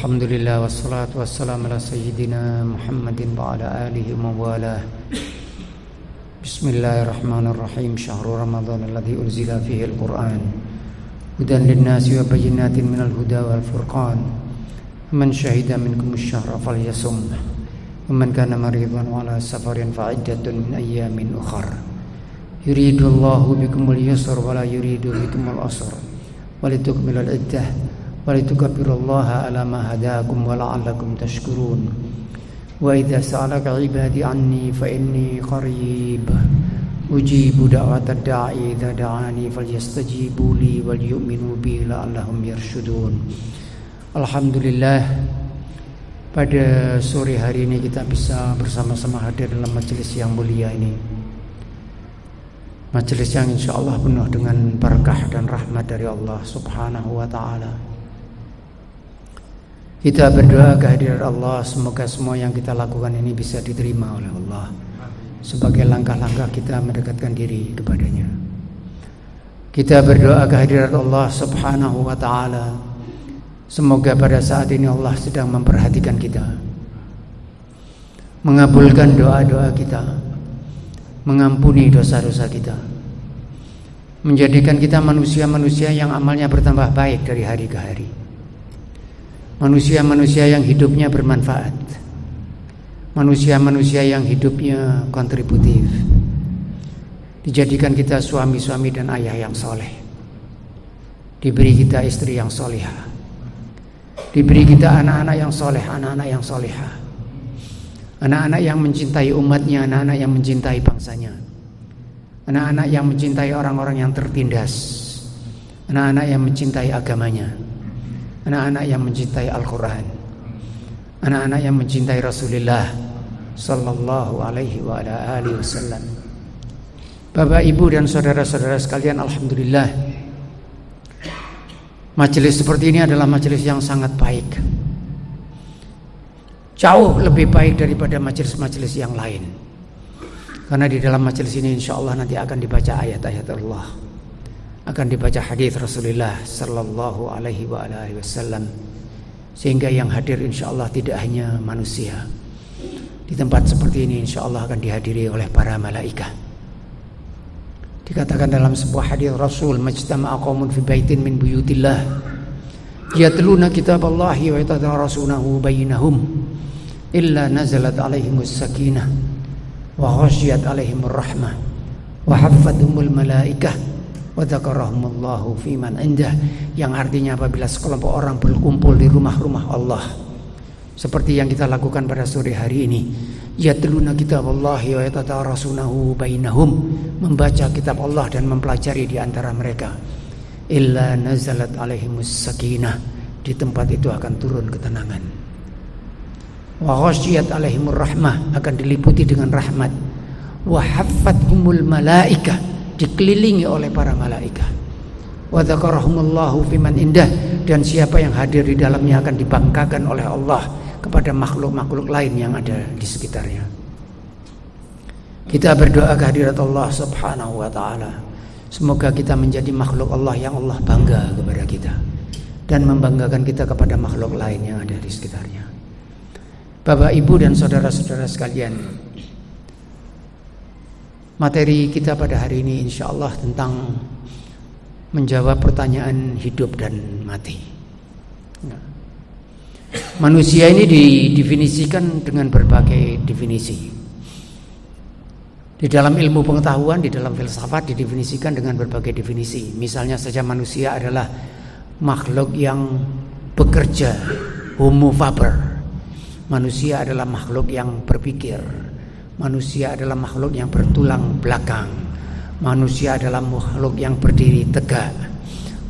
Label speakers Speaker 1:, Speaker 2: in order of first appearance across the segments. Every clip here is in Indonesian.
Speaker 1: Alhamdulillah wassalatu wassalamu ala sayyidina Muhammadin wa ala alihi wa mawalah. Bismillahirrahmanirrahim. Syahrul Ramadan alladzi unzila fihi al-Qur'an hudan lin-nasi wa bayyinatin minal huda wal furqan. Man syahida minkum asy-syahra falyasum. Wa man kana maridan wa ala safarin fa iddatun min ayyamin ukhra. Yuridullahu bikumul yusra wa la yuridu bikumul usra. Wa litukmilul iddah walitukabirullaha ala ma hadakum wa la'allakum tashkurun. Wa idza sa'alaka 'ibadi anni fa inni qarib ujibu da'watad da'i idza da'ani falyastajibu li wal yu'minu bi la'allahum yarshudun. Alhamdulillah, pada sore hari ini kita bisa bersama-sama hadir dalam majelis yang mulia ini. Majelis yang insyaallah penuh dengan berkah dan rahmat dari Allah Subhanahu wa taala. Kita berdoa kehadirat Allah, semoga semua yang kita lakukan ini bisa diterima oleh Allah sebagai langkah-langkah kita mendekatkan diri kepadanya. Kita berdoa kehadirat Allah Subhanahu wa ta'ala, semoga pada saat ini Allah sedang memperhatikan kita, mengabulkan doa-doa kita, mengampuni dosa-dosa kita, menjadikan kita manusia-manusia yang amalnya bertambah baik dari hari ke hari, manusia-manusia yang hidupnya bermanfaat, manusia-manusia yang hidupnya kontributif. Dijadikan kita suami-suami dan ayah yang soleh, diberi kita istri yang solehah, diberi kita anak-anak yang soleh, anak-anak yang solehah, anak-anak yang mencintai umatnya, anak-anak yang mencintai bangsanya, anak-anak yang mencintai orang-orang yang tertindas, anak-anak yang mencintai agamanya, anak-anak yang mencintai Al-Quran, anak-anak yang mencintai Rasulullah sallallahu alaihi wa ala alihi wasallam. Bapak, Ibu dan saudara-saudara sekalian, alhamdulillah, majelis seperti ini adalah majelis yang sangat baik, jauh lebih baik daripada majelis-majelis yang lain. Karena di dalam majelis ini insyaallah nanti akan dibaca ayat-ayat Allah, akan dibaca hadis Rasulullah sallallahu alaihi wa alihi wasallam, sehingga yang hadir insyaallah tidak hanya manusia. Di tempat seperti ini insyaallah akan dihadiri oleh para malaikat. Dikatakan dalam sebuah hadis Rasul, majtama'a qaumun fi baitin min buyutillah yatluna kitaballahi wa yatadarasunahu bainahum illa nazalat alaihimus sakinah wa ghasyiyat alaihimur rahmah wa haffathumul malaikah wa dzakarahumullahu fiman indah, yang artinya apabila sekelompok orang berkumpul di rumah-rumah Allah seperti yang kita lakukan pada sore hari ini, yatluna kitaballahi wa yatadarasunahu bainahum, membaca kitab Allah dan mempelajari di antara mereka, illa nazalat alaihimus sakinah, di tempat itu akan turun ketenangan, wa ghasyiyat alaihimur rahmah, akan diliputi dengan rahmat, wa haffathumul malaikah, dikelilingi oleh para malaikat, wa dzakarahumullahu fiman indah, dan siapa yang hadir di dalamnya akan dibanggakan oleh Allah kepada makhluk-makhluk lain yang ada di sekitarnya. Kita berdoa kehadirat Allah Subhanahu wa ta'ala, semoga kita menjadi makhluk Allah yang Allah bangga kepada kita dan membanggakan kita kepada makhluk lain yang ada di sekitarnya. Bapak, Ibu dan saudara-saudara sekalian, materi kita pada hari ini insyaallah tentang menjawab pertanyaan hidup dan mati. Manusia ini didefinisikan dengan berbagai definisi. Di dalam ilmu pengetahuan, di dalam filsafat didefinisikan dengan berbagai definisi. Misalnya saja manusia adalah makhluk yang bekerja, homo faber. Manusia adalah makhluk yang berpikir. Manusia adalah makhluk yang bertulang belakang. Manusia adalah makhluk yang berdiri tegak.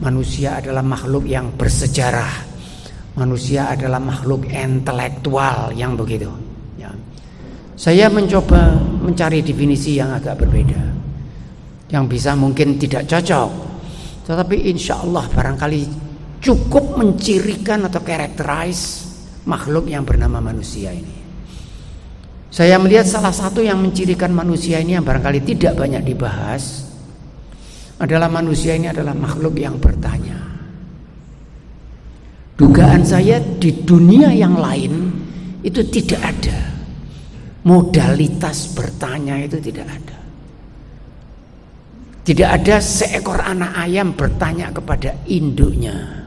Speaker 1: Manusia adalah makhluk yang bersejarah. Manusia adalah makhluk intelektual yang begitu. Ya. Saya mencoba mencari definisi yang agak berbeda, yang bisa mungkin tidak cocok, tetapi insya Allah barangkali cukup mencirikan atau karakteris makhluk yang bernama manusia ini. Saya melihat salah satu yang mencirikan manusia ini yang barangkali tidak banyak dibahas adalah manusia ini adalah makhluk yang bertanya. Dugaan saya di dunia yang lain itu tidak ada modalitas bertanya, itu tidak ada. Tidak ada seekor anak ayam bertanya kepada induknya.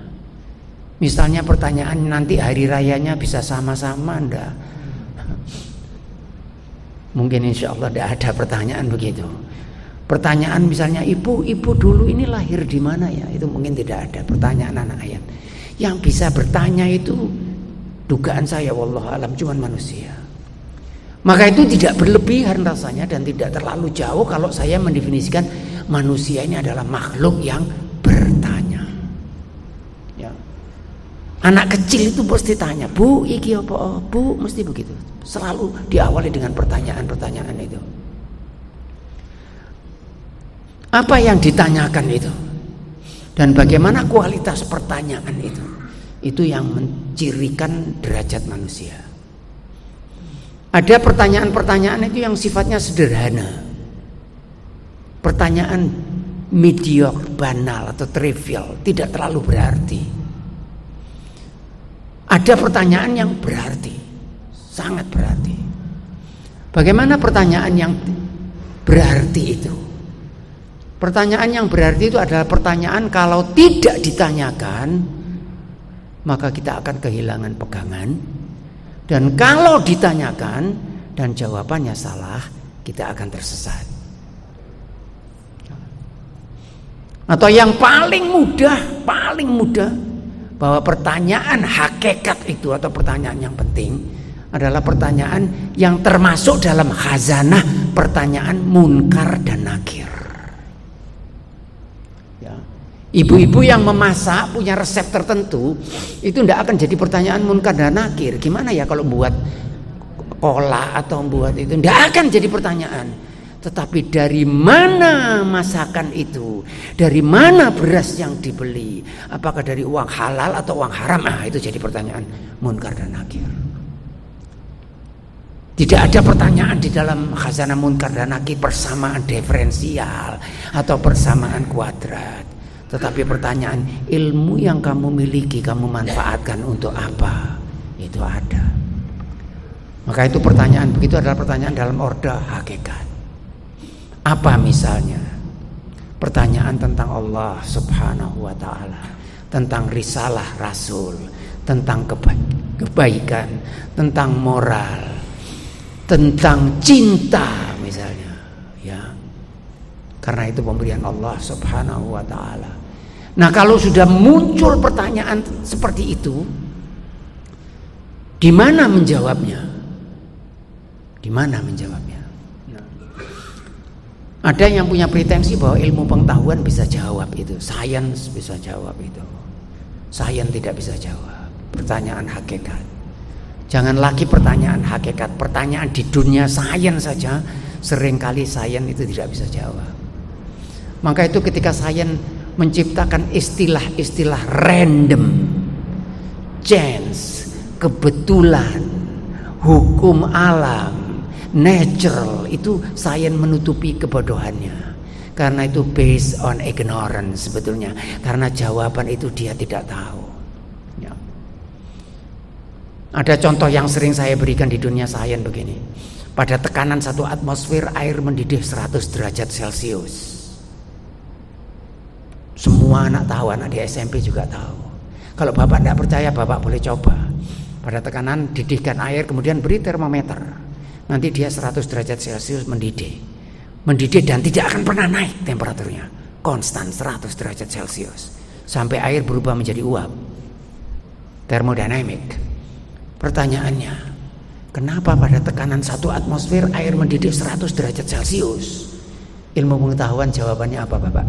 Speaker 1: Misalnya pertanyaan nanti hari rayanya bisa sama-sama, enggak? Mungkin insya Allah tidak ada pertanyaan begitu. Pertanyaan misalnya ibu dulu ini lahir di mana ya? Itu mungkin tidak ada pertanyaan anak ayam. Yang bisa bertanya itu dugaan saya wallahu alam cuma manusia. Maka itu tidak berlebihan rasanya dan tidak terlalu jauh kalau saya mendefinisikan manusia ini adalah makhluk yang bertanya. Ya. Anak kecil itu pasti tanya, Bu, iki apa? Bu, mesti begitu. Selalu diawali dengan pertanyaan-pertanyaan itu. Apa yang ditanyakan itu? Dan bagaimana kualitas pertanyaan itu? Itu yang mencirikan derajat manusia. Ada pertanyaan-pertanyaan itu yang sifatnya sederhana. Pertanyaan mediocre, banal atau trivial, tidak terlalu berarti. Ada pertanyaan yang berarti, sangat berarti. Bagaimana pertanyaan yang berarti itu? Pertanyaan yang berarti itu adalah pertanyaan kalau tidak ditanyakan, maka kita akan kehilangan pegangan. Dan kalau ditanyakan dan jawabannya salah, kita akan tersesat. Atau yang paling mudah bahwa pertanyaan hakikat itu atau pertanyaan yang penting adalah pertanyaan yang termasuk dalam khazanah pertanyaan munkar dan nakir. Ibu-ibu yang memasak punya resep tertentu itu tidak akan jadi pertanyaan munkar dan nakir. Gimana ya kalau buat kolak atau buat itu, tidak akan jadi pertanyaan. Tetapi dari mana masakan itu, dari mana beras yang dibeli, apakah dari uang halal atau uang haram, itu jadi pertanyaan munkar dan nakir. Tidak ada pertanyaan di dalam khazanah munkar dan nakir persamaan diferensial atau persamaan kuadrat. Tetapi pertanyaan ilmu yang kamu miliki, kamu manfaatkan untuk apa? Itu ada. Maka itu pertanyaan begitu adalah pertanyaan dalam orde hakikat. Apa misalnya? Pertanyaan tentang Allah Subhanahu wa ta'ala, tentang risalah Rasul, tentang kebaikan, tentang moral, tentang cinta misalnya, ya. Karena itu pemberian Allah Subhanahu wa ta'ala. Nah, kalau sudah muncul pertanyaan seperti itu, di mana menjawabnya? Di mana menjawabnya? Nah, ada yang punya pretensi bahwa ilmu pengetahuan bisa jawab itu, sains bisa jawab itu. Sains tidak bisa jawab pertanyaan hakikat. Jangan lagi pertanyaan hakikat, pertanyaan di dunia sains saja seringkali sains itu tidak bisa jawab. Maka itu ketika sains menciptakan istilah-istilah random, chance, kebetulan, hukum alam, natural, itu sains menutupi kebodohannya. Karena itu based on ignorance sebetulnya. Karena jawaban itu dia tidak tahu. Ya. Ada contoh yang sering saya berikan di dunia sains begini. Pada tekanan 1 atmosfer air mendidih 100 derajat Celcius. Semua anak tahu, anak di SMP juga tahu. Kalau bapak tidak percaya, bapak boleh coba. Pada tekanan didihkan air, kemudian beri termometer. Nanti dia 100 derajat Celcius mendidih. Mendidih dan tidak akan pernah naik temperaturnya. Konstan 100 derajat Celcius. Sampai air berubah menjadi uap. Termodinamik. Pertanyaannya, kenapa pada tekanan 1 atmosfer air mendidih 100 derajat Celcius? Ilmu pengetahuan jawabannya apa, Bapak?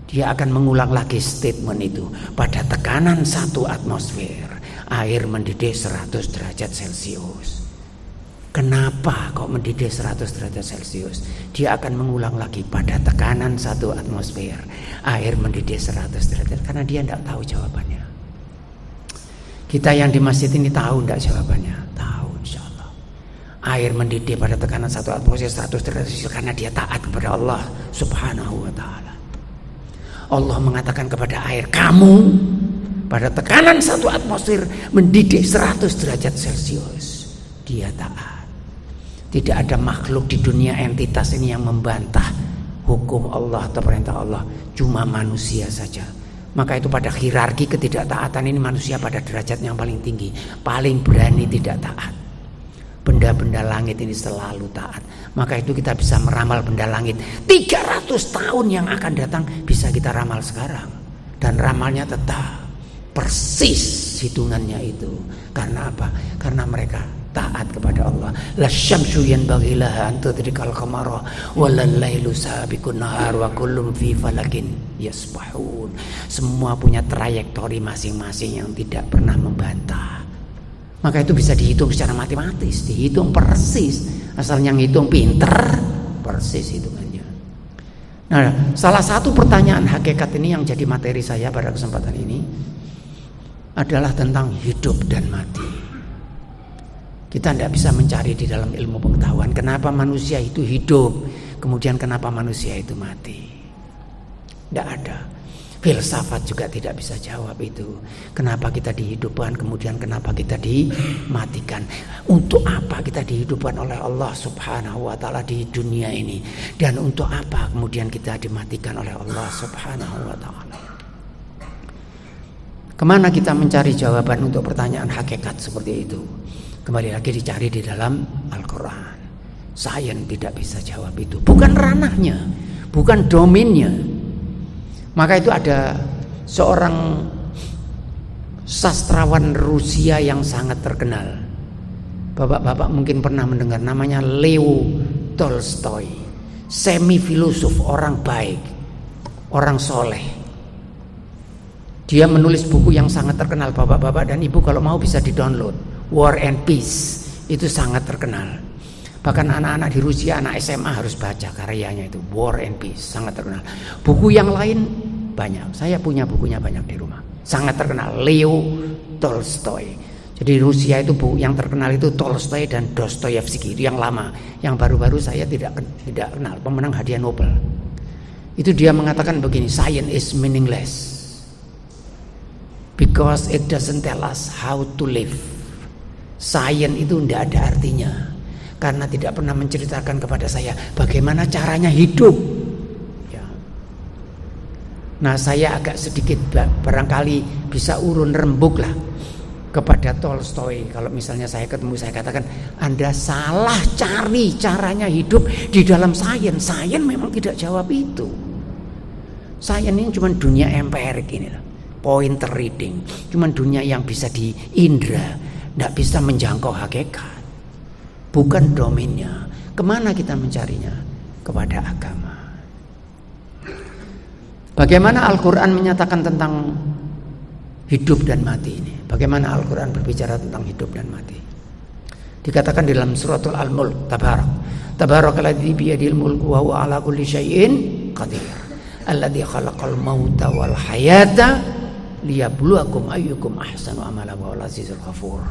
Speaker 1: Dia akan mengulang lagi statement itu. Pada tekanan 1 atmosfer air mendidih 100 derajat Celcius. Kenapa kok mendidih 100 derajat Celcius? Dia akan mengulang lagi pada tekanan 1 atmosfer air mendidih 100 derajat. Karena dia tidak tahu jawabannya. Kita yang di masjid ini tahu tidak jawabannya? Tahu, insya Allah. Air mendidih pada tekanan 1 atmosfer 100 derajat Celcius karena dia taat kepada Allah Subhanahu wa ta'ala. Allah mengatakan kepada air, kamu pada tekanan 1 atmosfer mendidih 100 derajat Celcius, dia taat. Tidak ada makhluk di dunia entitas ini yang membantah hukum Allah atau perintah Allah, cuma manusia saja. Maka itu pada hierarki ketidaktaatan ini manusia pada derajat yang paling tinggi, paling berani tidak taat. Benda-benda langit ini selalu taat. Maka itu kita bisa meramal benda langit 300 tahun yang akan datang, bisa kita ramal sekarang. Dan ramalnya tetap persis hitungannya itu. Karena apa? Karena mereka taat kepada Allah. La syamsu yanbaghi laha an tudrikal qamara wal lailu sabiqun nahar wa kullum fi falakin yasbahun. Semua punya trayektori masing-masing yang tidak pernah membantah. Maka itu bisa dihitung secara matematis, dihitung persis. Asal yang hitung pinter, persis hitungannya. Nah, salah satu pertanyaan hakikat ini yang jadi materi saya pada kesempatan ini adalah tentang hidup dan mati. Kita tidak bisa mencari di dalam ilmu pengetahuan kenapa manusia itu hidup, kemudian kenapa manusia itu mati. Tidak ada. Filsafat juga tidak bisa jawab itu. Kenapa kita dihidupkan, kemudian kenapa kita dimatikan. Untuk apa kita dihidupkan oleh Allah Subhanahu wa ta'ala di dunia ini, dan untuk apa kemudian kita dimatikan oleh Allah Subhanahu wa ta'ala. Kemana kita mencari jawaban untuk pertanyaan hakikat seperti itu? Kembali lagi dicari di dalam Al-Quran. Sains tidak bisa jawab itu, bukan ranahnya, bukan domainnya. Maka itu ada seorang sastrawan Rusia yang sangat terkenal. Bapak-bapak mungkin pernah mendengar namanya Leo Tolstoy. Semi filosof, orang baik, orang soleh. Dia menulis buku yang sangat terkenal, bapak-bapak dan ibu kalau mau bisa di-download. War and Peace, itu sangat terkenal. Bahkan anak-anak di Rusia, anak SMA harus baca karyanya itu, War and Peace, sangat terkenal. Buku yang lain banyak, saya punya bukunya banyak di rumah, sangat terkenal. Leo Tolstoy. Jadi Rusia itu buku yang terkenal itu Tolstoy dan Dostoyevsky, itu yang lama. Yang baru-baru saya tidak kenal, pemenang hadiah Nobel. Itu dia mengatakan begini, science is meaningless because it doesn't tell us how to live. Sains itu tidak ada artinya karena tidak pernah menceritakan kepada saya bagaimana caranya hidup. Ya. Nah, saya agak sedikit barangkali bisa urun rembuk lah kepada Tolstoy. Kalau misalnya saya ketemu, saya katakan Anda salah cari caranya hidup di dalam sains. Sains memang tidak jawab itu. Sains ini cuma dunia empirik ini lah, pointer reading, cuma dunia yang bisa diindra. Tidak bisa menjangkau hakikat, bukan domainnya. Kemana kita mencarinya? Kepada agama. Bagaimana Al-Quran menyatakan tentang hidup dan mati ini? Bagaimana Al-Quran berbicara tentang hidup dan mati? Dikatakan dalam suratul Al-Mulk, Tabarakalladzi biyadil mulku wa huwa ala kulli syai'in qadir. Alladzi khalaqal mauta wal hayata liyabluwakum ayyukum ahsanu amala wa huwal azizul ghafur.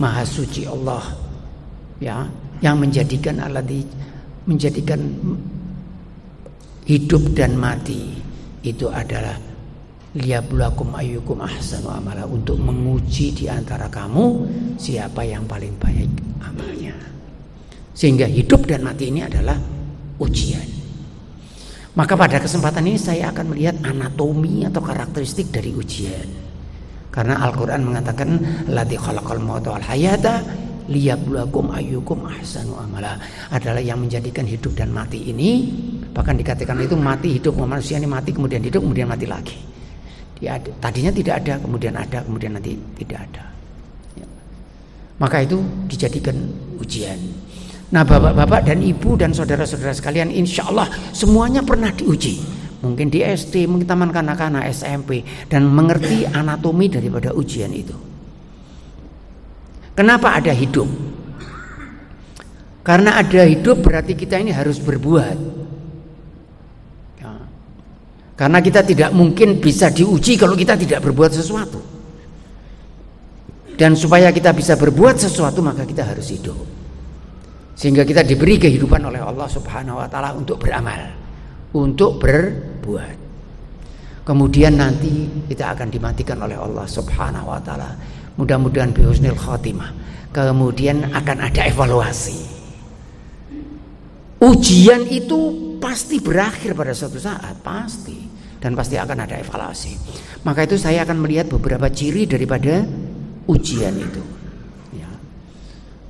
Speaker 1: Maha suci Allah, ya, yang menjadikan hidup dan mati itu adalah liyabluwakum ayyukum ahsanu amala, untuk menguji di antara kamu siapa yang paling baik amalnya. Sehingga hidup dan mati ini adalah ujian. Maka pada kesempatan ini saya akan melihat anatomi atau karakteristik dari ujian. Karena Al-Quran mengatakan Alladzi khalaqal mauta wal hayata liyabluwakum ayyukum ahsanu amala, adalah yang menjadikan hidup dan mati ini. Bahkan dikatakan itu mati hidup, manusia ini mati kemudian hidup kemudian mati lagi. Tadinya tidak ada, kemudian ada, kemudian nanti tidak ada. Ya. Maka itu dijadikan ujian. Nah, bapak-bapak dan ibu dan saudara-saudara sekalian, insya Allah semuanya pernah diuji. Mungkin di SD, mungkin taman kanak-kanak, SMP, dan mengerti anatomi daripada ujian itu. Kenapa ada hidup? Karena ada hidup berarti kita ini harus berbuat. Ya. Karena kita tidak mungkin bisa diuji kalau kita tidak berbuat sesuatu. Dan supaya kita bisa berbuat sesuatu, maka kita harus hidup. Sehingga kita diberi kehidupan oleh Allah Subhanahu wa ta'ala untuk beramal, untuk berbuat. kemudian nanti kita akan dimatikan oleh Allah Subhanahu wa taala. Mudah-mudahan bihusnil khotimah. Kemudian akan ada evaluasi. Ujian itu pasti berakhir pada suatu saat, pasti, dan pasti akan ada evaluasi. Maka itu saya akan melihat beberapa ciri daripada ujian itu. Ya.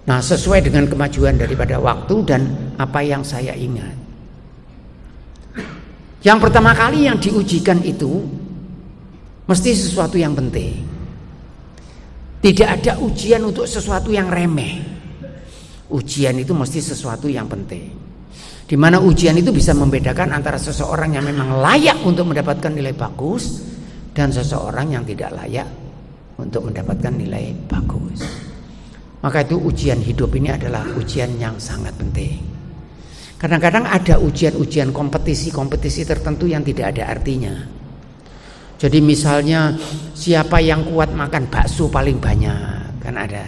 Speaker 1: Nah, sesuai dengan kemajuan daripada waktu dan apa yang saya ingat. Yang pertama kali yang diujikan itu mesti sesuatu yang penting. Tidak ada ujian untuk sesuatu yang remeh. Ujian itu mesti sesuatu yang penting. Di mana ujian itu bisa membedakan antara seseorang yang memang layak untuk mendapatkan nilai bagus dan seseorang yang tidak layak untuk mendapatkan nilai bagus. Maka itu ujian hidup ini adalah ujian yang sangat penting. Kadang-kadang ada ujian-ujian kompetisi tertentu yang tidak ada artinya. Jadi misalnya siapa yang kuat makan bakso paling banyak, kan ada.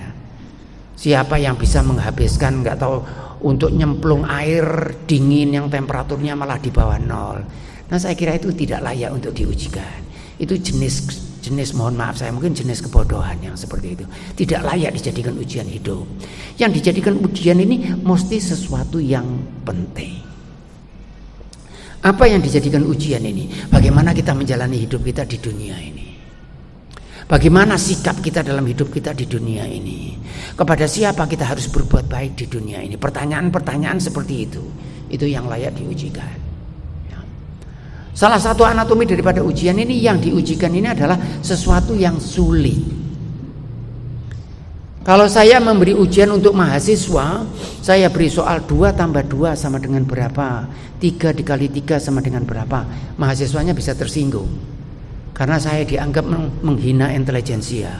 Speaker 1: Siapa yang bisa menghabiskan nggak tahu untuk nyemplung air dingin yang temperaturnya malah di bawah nol. Nah, saya kira itu tidak layak untuk diujikan. Itu jenis mohon maaf saya mungkin jenis kebodohan yang seperti itu. Tidak layak dijadikan ujian hidup. Yang dijadikan ujian ini mesti sesuatu yang penting. Apa yang dijadikan ujian ini? Bagaimana kita menjalani hidup kita di dunia ini? Bagaimana sikap kita dalam hidup kita di dunia ini? Kepada siapa kita harus berbuat baik di dunia ini? Pertanyaan-pertanyaan seperti itu yang layak diujikan. Ya. Salah satu anatomi daripada ujian ini yang diujikan ini adalah sesuatu yang sulit. Kalau saya memberi ujian untuk mahasiswa, saya beri soal 2 tambah 2 sama dengan berapa, 3 dikali 3 sama dengan berapa, mahasiswanya bisa tersinggung. Karena saya dianggap menghina intelijensia.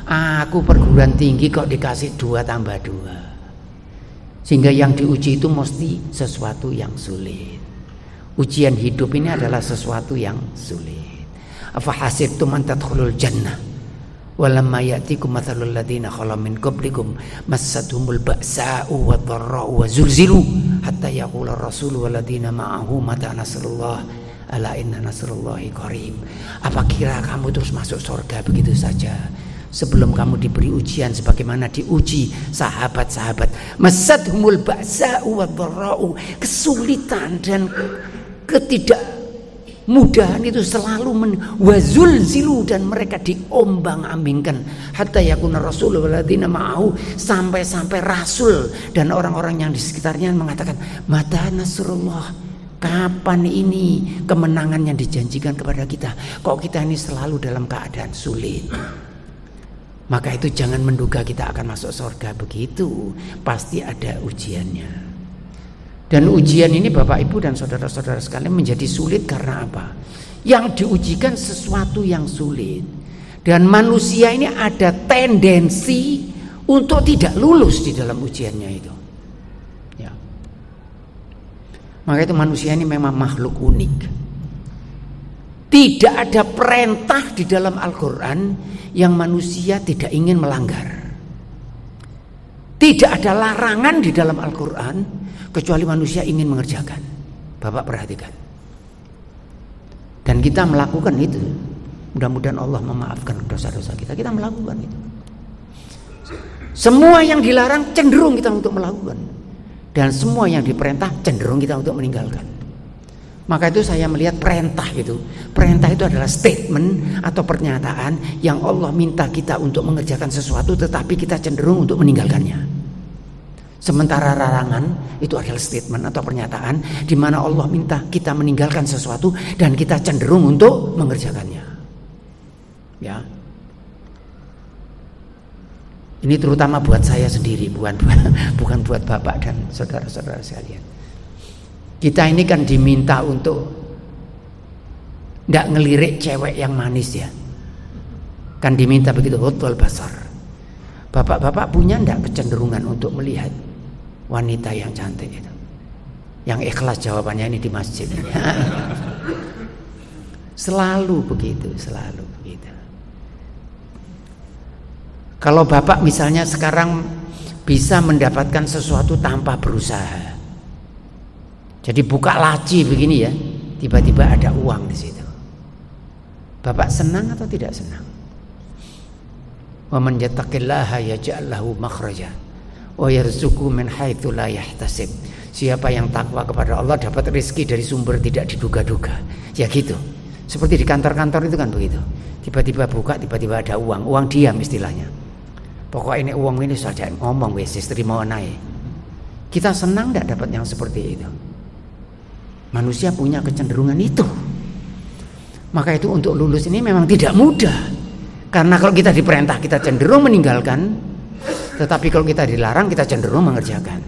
Speaker 1: Aku perguruan tinggi kok dikasih 2 tambah 2. Sehingga yang diuji itu mesti sesuatu yang sulit. Ujian hidup ini adalah sesuatu yang sulit. Afa hasibtum an tadkhulul jannah walamma ya'tikum mathalul ladzina khalu min qablikum massathumul ba'sa'u wadh-dharra'u wa zulzilu hatta yaqula ar-rasulu wal ladzina ma'ahu mata nasrullah ala inna nasrullahi qarib. Apa kira kamu terus masuk surga begitu saja sebelum kamu diberi ujian sebagaimana diuji sahabat-sahabat? Massathumul ba'sa'u wadh-dharra'u, kesulitan dan ketidakmudahan itu selalu wazulzilu, dan mereka diombang-ambingkan hatta yakuna rasulul ladzina ma'ahu, sampai rasul dan orang-orang yang di sekitarnya mengatakan mata nasrullah, kapan ini kemenangan yang dijanjikan kepada kita? Kok kita ini selalu dalam keadaan sulit? Maka itu jangan menduga kita akan masuk surga begitu, pasti ada ujiannya. Dan ujian ini Bapak Ibu dan saudara-saudara sekalian menjadi sulit karena apa? Yang diujikan sesuatu yang sulit. Dan manusia ini ada tendensi untuk tidak lulus di dalam ujiannya itu. Ya. Maka itu manusia ini memang makhluk unik. Tidak ada perintah di dalam Al-Quran yang manusia tidak ingin melanggar. Tidak ada larangan di dalam Al-Quran kecuali manusia ingin mengerjakan. Bapak perhatikan. Dan kita melakukan itu. Mudah-mudahan Allah memaafkan dosa-dosa kita. Kita melakukan itu. Semua yang dilarang cenderung kita untuk melakukan. Dan semua yang diperintah cenderung kita untuk meninggalkan. Maka itu saya melihat perintah itu. Perintah itu adalah statement atau pernyataan yang Allah minta kita untuk mengerjakan sesuatu, tetapi kita cenderung untuk meninggalkannya. Sementara larangan itu adalah statement atau pernyataan di mana Allah minta kita meninggalkan sesuatu dan kita cenderung untuk mengerjakannya. Ya. Ini terutama buat saya sendiri, bukan buat Bapak dan saudara-saudara sekalian. Kita ini kan diminta untuk tidak ngelirik cewek yang manis ya. Kan diminta begitu, hutwal basar. Bapak-bapak punya tidak kecenderungan untuk melihat wanita yang cantik itu? Yang ikhlas jawabannya ini di masjid. Selalu begitu, selalu begitu. Kalau Bapak misalnya sekarang bisa mendapatkan sesuatu tanpa berusaha. Jadi buka laci begini ya, tiba-tiba ada uang di situ. Bapak senang atau tidak senang? Wa man yattaqillaha yaj'al lahu makhraja wa yarzuqhu min haitsu la yahtasib. Siapa yang takwa kepada Allah dapat rezeki dari sumber tidak diduga-duga. Ya gitu. Seperti di kantor-kantor itu kan begitu. Tiba-tiba buka, tiba-tiba ada uang. Uang diam istilahnya. Pokoknya ini uang ini saja ngomong wes istri mau naik. Kita senang tidak dapat yang seperti itu. Manusia punya kecenderungan itu. Maka itu untuk lulus ini memang tidak mudah. Karena kalau kita diperintah kita cenderung meninggalkan, tetapi kalau kita dilarang kita cenderung mengerjakan.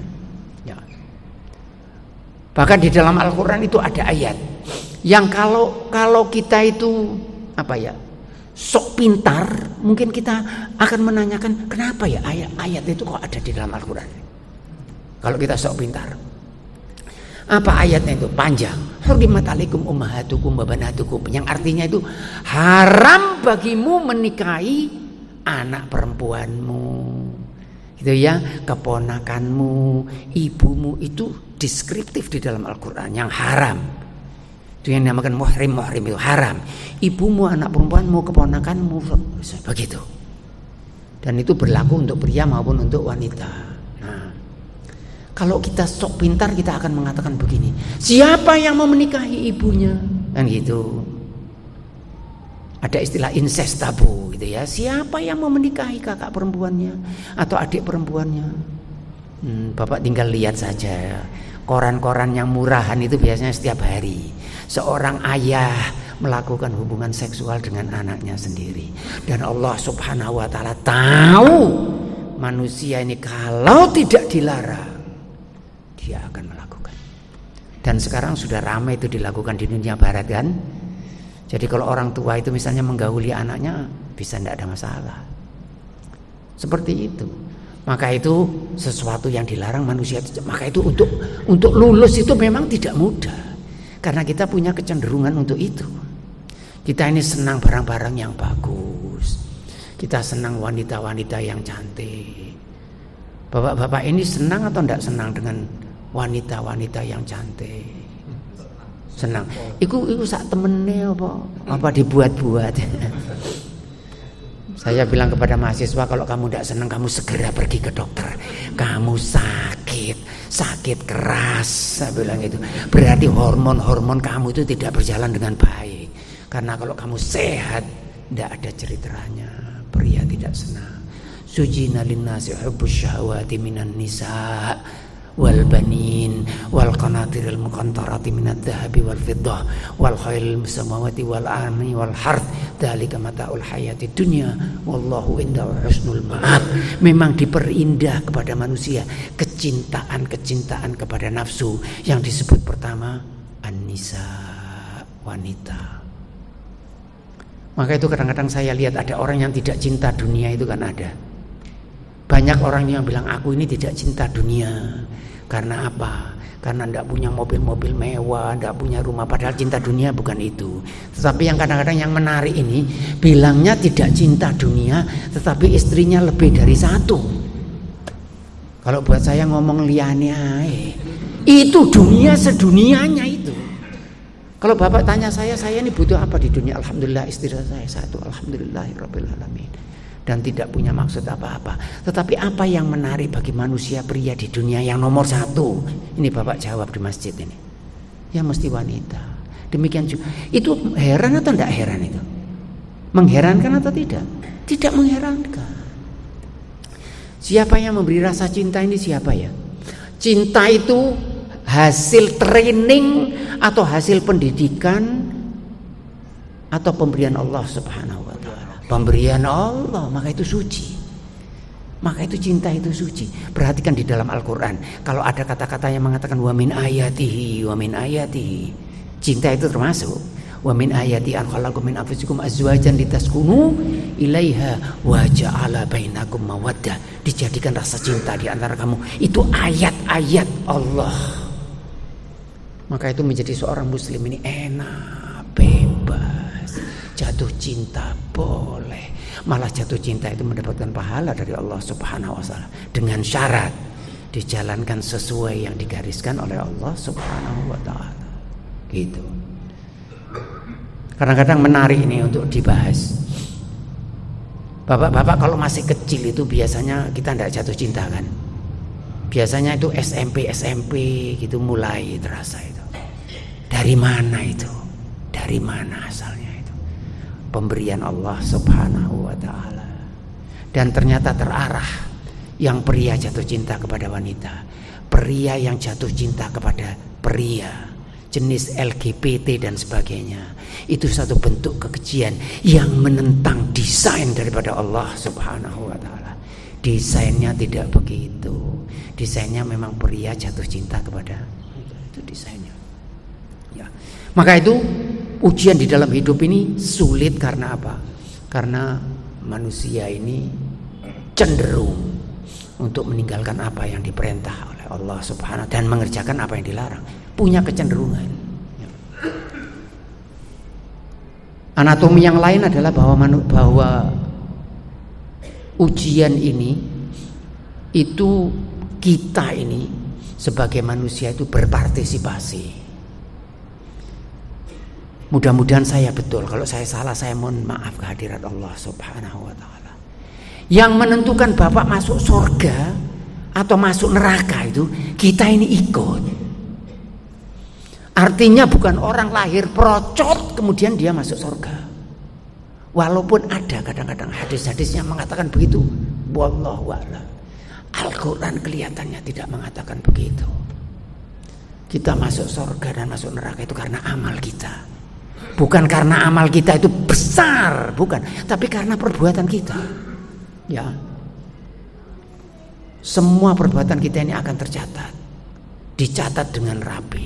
Speaker 1: Ya. Bahkan di dalam Al-Quran itu ada ayat yang kalau kita itu sok pintar, mungkin kita akan menanyakan kenapa ya ayat itu kok ada di dalam Al-Quran. Kalau kita sok pintar, apa ayatnya itu panjang. Hurrimat alaikum ummahatukum wa banatukum, yang artinya itu haram bagimu menikahi anak perempuanmu, gitu ya, keponakanmu, ibumu. Itu deskriptif di dalam Al-Quran yang haram. Itu yang dinamakan muhrim itu haram. Ibumu, anak perempuanmu, keponakanmu, begitu. Dan itu berlaku untuk pria maupun untuk wanita. Kalau kita sok pintar kita akan mengatakan begini, siapa yang mau menikahi ibunya? Kan gitu. Ada istilah incest tabu gitu ya. Siapa yang mau menikahi kakak perempuannya atau adik perempuannya? Bapak tinggal lihat saja. Koran-koran yang murahan itu biasanya setiap hari seorang ayah melakukan hubungan seksual dengan anaknya sendiri. Dan Allah Subhanahu wa taala tahu manusia ini kalau tidak dilarang dia akan melakukan. Dan sekarang sudah ramai itu dilakukan di dunia barat kan. Jadi kalau orang tua itu misalnya menggauli anaknya bisa tidak ada masalah. Seperti itu. Maka itu sesuatu yang dilarang manusia. Maka itu untuk lulus itu memang tidak mudah. Karena kita punya kecenderungan untuk itu. Kita ini senang barang-barang yang bagus. Kita senang wanita-wanita yang cantik. Bapak-bapak ini senang atau tidak senang dengan wanita-wanita yang cantik? Senang. Iku sak temene apa dibuat-buat. Saya bilang kepada mahasiswa, kalau kamu tidak senang kamu segera pergi ke dokter. Kamu sakit keras. Saya bilang itu. Berarti hormon kamu itu tidak berjalan dengan baik. Karena kalau kamu sehat tidak ada ceritanya. Pria tidak senang. Sujina linnasi hubbus syahwati minan nisa wal banin wal qanatiril muqantarati minadh dhahabi wal fiddah wal khailil musawwamati wal an'i wal harth dzalika mataul hayatid dunya wallahu indahu husnul ma'ab. Memang diperindah kepada manusia kecintaan kepada nafsu yang disebut pertama an-nisa, wanita. Maka itu kadang-kadang saya lihat ada orang yang tidak cinta dunia itu kan ada. Banyak orang yang bilang aku ini tidak cinta dunia. Karena apa? Karena tidak punya mobil-mobil mewah, tidak punya rumah. Padahal cinta dunia bukan itu. Tetapi yang kadang-kadang yang menarik ini bilangnya tidak cinta dunia, tetapi istrinya lebih dari satu. Kalau buat saya ngomong liane itu dunia sedunianya itu. Kalau bapak tanya saya ini butuh apa di dunia? Alhamdulillah istri saya satu. Alhamdulillahirabbil alamin. Dan tidak punya maksud apa-apa. Tetapi apa yang menarik bagi manusia pria di dunia yang nomor satu? Ini bapak jawab di masjid ini. Ya mesti wanita. Demikian juga. Itu heran atau tidak heran itu? Mengherankan atau tidak? Tidak mengherankan. Siapa yang memberi rasa cinta ini siapa ya? Cinta itu hasil training atau hasil pendidikan atau pemberian Allah Subhanahu wa taala. Pemberian Allah, maka itu suci. Maka itu cinta itu suci. Perhatikan di dalam Al-Qur'an, kalau ada kata-kata yang mengatakan wa min ayatihi. Cinta itu termasuk wa min ayati an khalaqakum min anfusikum azwajan litaskunu ilaiha wa ja'ala bainakum mawaddah. Dijadikan rasa cinta di antara kamu. Itu ayat-ayat Allah. Maka itu menjadi seorang muslim ini enak, bebas. Jatuh cinta boleh. Malah jatuh cinta itu mendapatkan pahala dari Allah Subhanahu wa taala dengan syarat dijalankan sesuai yang digariskan oleh Allah Subhanahu wa taala. Gitu. Kadang-kadang menarik ini untuk dibahas. Bapak-bapak kalau masih kecil itu biasanya kita tidak jatuh cinta kan. Biasanya itu SMP gitu mulai terasa itu. Dari mana itu? Dari mana asalnya itu? Pemberian Allah Subhanahu wa ta'ala. Dan ternyata terarah. Yang pria jatuh cinta kepada wanita, pria yang jatuh cinta kepada pria, jenis LGBT dan sebagainya. Itu satu bentuk kekejian yang menentang desain daripada Allah Subhanahu wa ta'ala. Desainnya tidak begitu. Desainnya memang pria jatuh cinta kepada itu desainnya. Ya. Maka itu ujian di dalam hidup ini sulit karena apa? Karena manusia ini cenderung untuk meninggalkan apa yang diperintah oleh Allah Subhanahu dan mengerjakan apa yang dilarang. Punya kecenderungan. Anatomi yang lain adalah bahwa ujian ini itu kita ini sebagai manusia itu berpartisipasi. Mudah-mudahan saya betul. Kalau saya salah, saya mohon maaf kehadirat Allah Subhanahu wa ta'ala. Yang menentukan Bapak masuk surga atau masuk neraka itu kita ini ikut. Artinya bukan orang lahir procot kemudian dia masuk surga. Walaupun ada kadang-kadang hadis-hadis yang mengatakan begitu. Wallahu a'lam. Al-Quran kelihatannya tidak mengatakan begitu. Kita masuk surga dan masuk neraka itu karena amal kita. Bukan karena amal kita itu besar, bukan, tapi karena perbuatan kita. Ya, semua perbuatan kita ini akan tercatat, dicatat dengan rapi,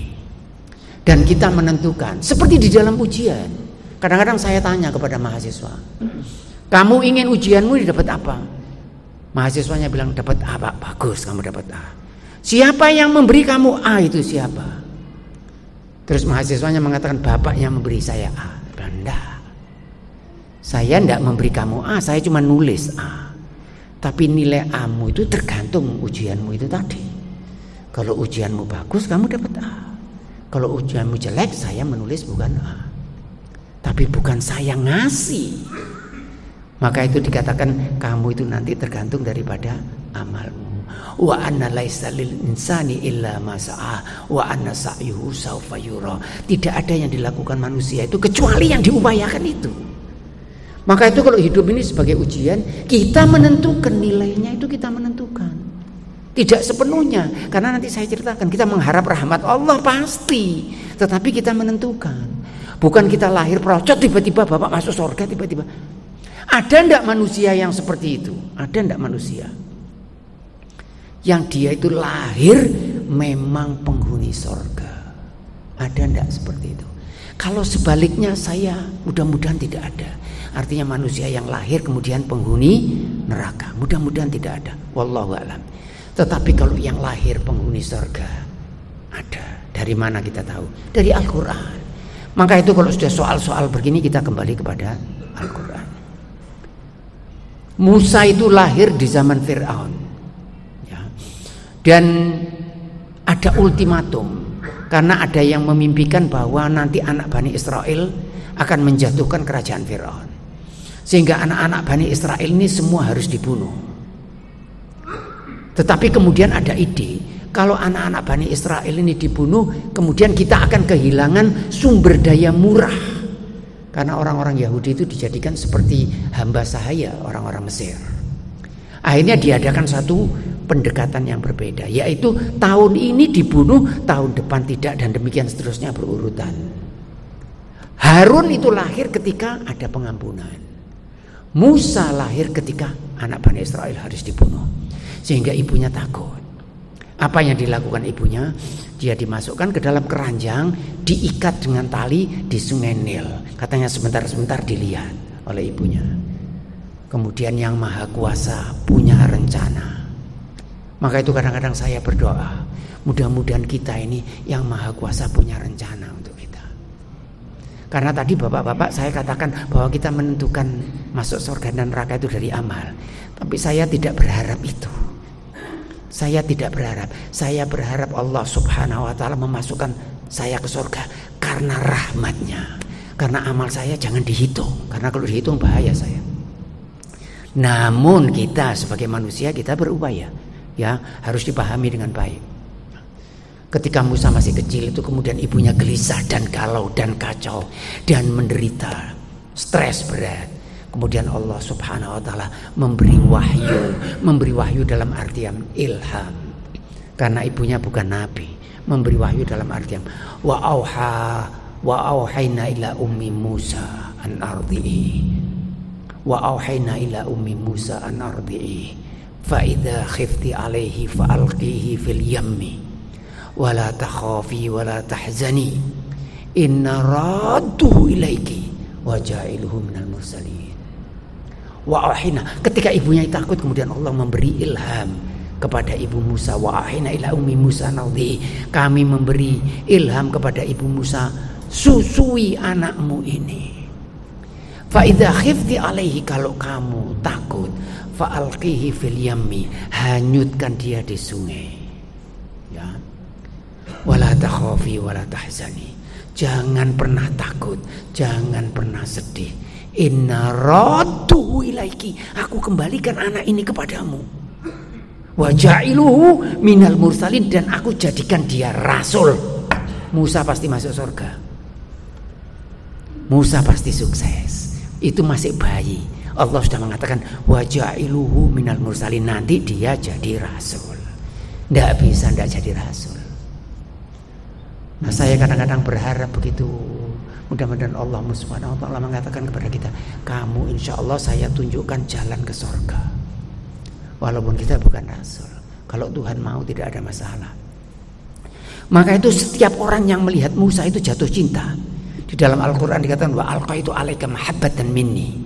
Speaker 1: dan kita menentukan. Seperti di dalam ujian, kadang-kadang saya tanya kepada mahasiswa, kamu ingin ujianmu dapat apa? Mahasiswanya bilang dapat A, Pak. Bagus, kamu dapat A. Siapa yang memberi kamu A itu siapa? Terus mahasiswanya mengatakan bapak yang memberi saya A. Enggak, saya tidak memberi kamu A, saya cuma nulis A. Tapi nilai A-mu itu tergantung ujianmu itu tadi. Kalau ujianmu bagus, kamu dapat A. Kalau ujianmu jelek, saya menulis bukan A. Tapi bukan saya ngasih. Maka itu dikatakan kamu itu nanti tergantung daripada amalmu. Wa anna laisa lil insani illa ma sa'a wa anna sa'yuhu sawfa yura. Tidak ada yang dilakukan manusia itu kecuali yang diupayakan itu. Maka itu kalau hidup ini sebagai ujian, kita menentukan nilainya, itu kita menentukan. Tidak sepenuhnya, karena nanti saya ceritakan, kita mengharap rahmat Allah pasti, tetapi kita menentukan. Bukan kita lahir procot tiba-tiba Bapak masuk surga tiba-tiba. Ada enggak manusia yang seperti itu? Ada enggak manusia yang dia itu lahir memang penghuni surga? Ada enggak seperti itu? Kalau sebaliknya saya mudah-mudahan tidak ada. Artinya manusia yang lahir kemudian penghuni neraka. Mudah-mudahan tidak ada. Wallahu a'lam. Tetapi kalau yang lahir penghuni surga ada. Dari mana kita tahu? Dari Al-Quran. Maka itu kalau sudah soal-soal begini kita kembali kepada Al-Quran. Musa itu lahir di zaman Fir'aun. Ya. Dan ada ultimatum. Karena ada yang memimpikan bahwa nanti anak Bani Israel akan menjatuhkan kerajaan Fir'aun. Sehingga anak-anak Bani Israel ini semua harus dibunuh. Tetapi kemudian ada ide, kalau anak-anak Bani Israel ini dibunuh, kemudian kita akan kehilangan sumber daya murah. Karena orang-orang Yahudi itu dijadikan seperti hamba sahaya orang-orang Mesir. Akhirnya diadakan satu pendekatan yang berbeda, yaitu tahun ini dibunuh, tahun depan tidak, dan demikian seterusnya berurutan. Harun itu lahir ketika ada pengampunan. Musa lahir ketika anak Bani Israel harus dibunuh. Sehingga ibunya takut. Apa yang dilakukan ibunya? Dia dimasukkan ke dalam keranjang, diikat dengan tali di Sungai Nil. Katanya sebentar-sebentar dilihat oleh ibunya. Kemudian yang Maha Kuasa punya rencana. Maka itu kadang-kadang saya berdoa, mudah-mudahan kita ini yang Maha Kuasa punya rencana untuk kita. Karena tadi bapak-bapak saya katakan bahwa kita menentukan masuk surga dan neraka itu dari amal. Tapi saya tidak berharap itu. Saya tidak berharap. Saya berharap Allah Subhanahu wa ta'ala memasukkan saya ke surga karena rahmatnya. Karena amal saya jangan dihitung, karena kalau dihitung bahaya saya. Namun kita sebagai manusia kita berupaya, ya harus dipahami dengan baik. Ketika Musa masih kecil itu kemudian ibunya gelisah dan galau dan kacau dan menderita, stres berat. Kemudian Allah Subhanahu wa taala memberi wahyu dalam artian ilham. Karena ibunya bukan nabi, memberi wahyu dalam artian wa auhayna ila ummi Musa an ardi'i. Wa auhayna ila ummi Musa an ardi'i fa idza khifti alaihi fa alqihi fil yammi wa la takhafi wa la tahzani inna radduhu ilaiki wa ja'iluhu minal mursalin. Wa auhayna, ketika ibunya takut kemudian Allah memberi ilham kepada ibu Musa. Wa auhayna ila ummi Musa an ardi'i, kami memberi ilham kepada ibu Musa, susui anakmu ini. Fa idza khifti alaihi, kalau kamu takut, fa alqihi fil yammi, hanyutkan dia di sungai. Ya. Wala takhafi wala tahzani, jangan pernah takut, jangan pernah sedih. Inna radduhu ilaiki, aku kembalikan anak ini kepadamu. Wa ja'iluhu minal mursalin, dan aku jadikan dia rasul. Musa pasti masuk surga. Musa pasti sukses. Itu masih bayi. Allah sudah mengatakan wa ja'iluhu minal mursalin, nanti dia jadi rasul. Tidak bisa tidak jadi rasul. Nah, saya kadang-kadang berharap begitu. Mudah-mudahan Allah Subhanahu wa taala mengatakan kepada kita, kamu insya Allah saya tunjukkan jalan ke surga. Walaupun kita bukan rasul, kalau Tuhan mau tidak ada masalah. Maka itu setiap orang yang melihat Musa itu jatuh cinta. Di dalam Al-Quran dikatakan wa alqaitu alaika mahabbatan minni.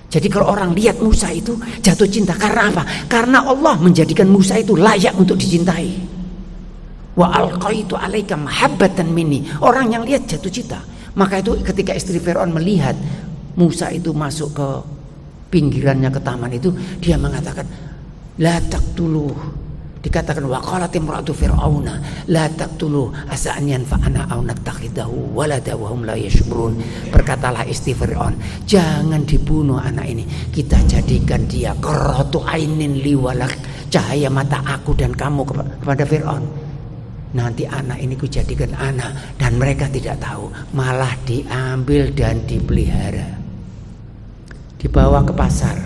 Speaker 1: Jadi kalau orang lihat Musa itu jatuh cinta, karena apa? Karena Allah menjadikan Musa itu layak untuk dicintai. Wa alqaitu alaika mahabbatan minni, orang yang lihat jatuh cinta. Maka itu ketika istri Firaun melihat Musa itu masuk ke pinggirannya, ke taman itu, dia mengatakan la taqtuluh. Dikatakan waqalat imra'atu fir'auna la taqtuluh asa an yanfa'ana aw nattakhidahu walada wa hum la yash'urun. Berkatalah istri Fir'aun, jangan dibunuh anak ini, kita jadikan dia qurratu ainin li walak, cahaya mata aku dan kamu kepada Fir'aun. Nanti anak ini kujadikan anak dan mereka tidak tahu, malah diambil dan dipelihara, dibawa ke pasar.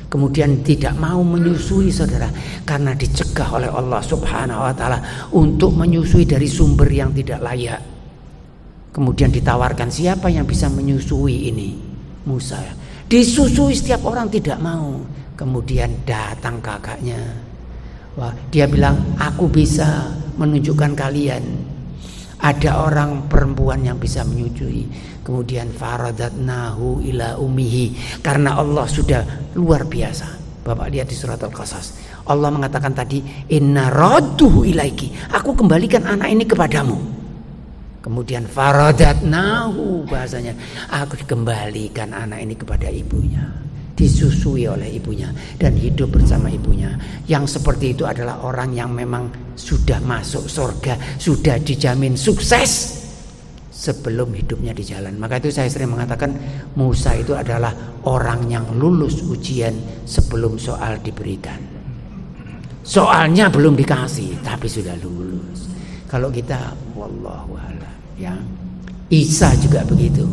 Speaker 1: Kemudian tidak mau menyusui, saudara, karena dicegah oleh Allah Subhanahu wa taala untuk menyusui dari sumber yang tidak layak. Kemudian ditawarkan, siapa yang bisa menyusui ini? Musa. Disusui setiap orang tidak mau. Kemudian datang kakaknya. Wah, dia bilang, aku bisa menunjukkan kalian ada orang perempuan yang bisa menyusui. Kemudian faradatnahu ila ummihi, karena Allah sudah luar biasa. Bapak lihat di surat Al-Qasas, Allah mengatakan tadi inna radduhu ilaiki, aku kembalikan anak ini kepadamu. Kemudian faradatnahu, bahasanya aku dikembalikan anak ini kepada ibunya, disusui oleh ibunya dan hidup bersama ibunya. Yang seperti itu adalah orang yang memang sudah masuk surga, sudah dijamin sukses sebelum hidupnya di jalan. Maka itu saya sering mengatakan Musa itu adalah orang yang lulus ujian sebelum soal diberikan. Soalnya belum dikasih tapi sudah lulus. Kalau kita wallahu a'lam, ya. Isa juga begitu.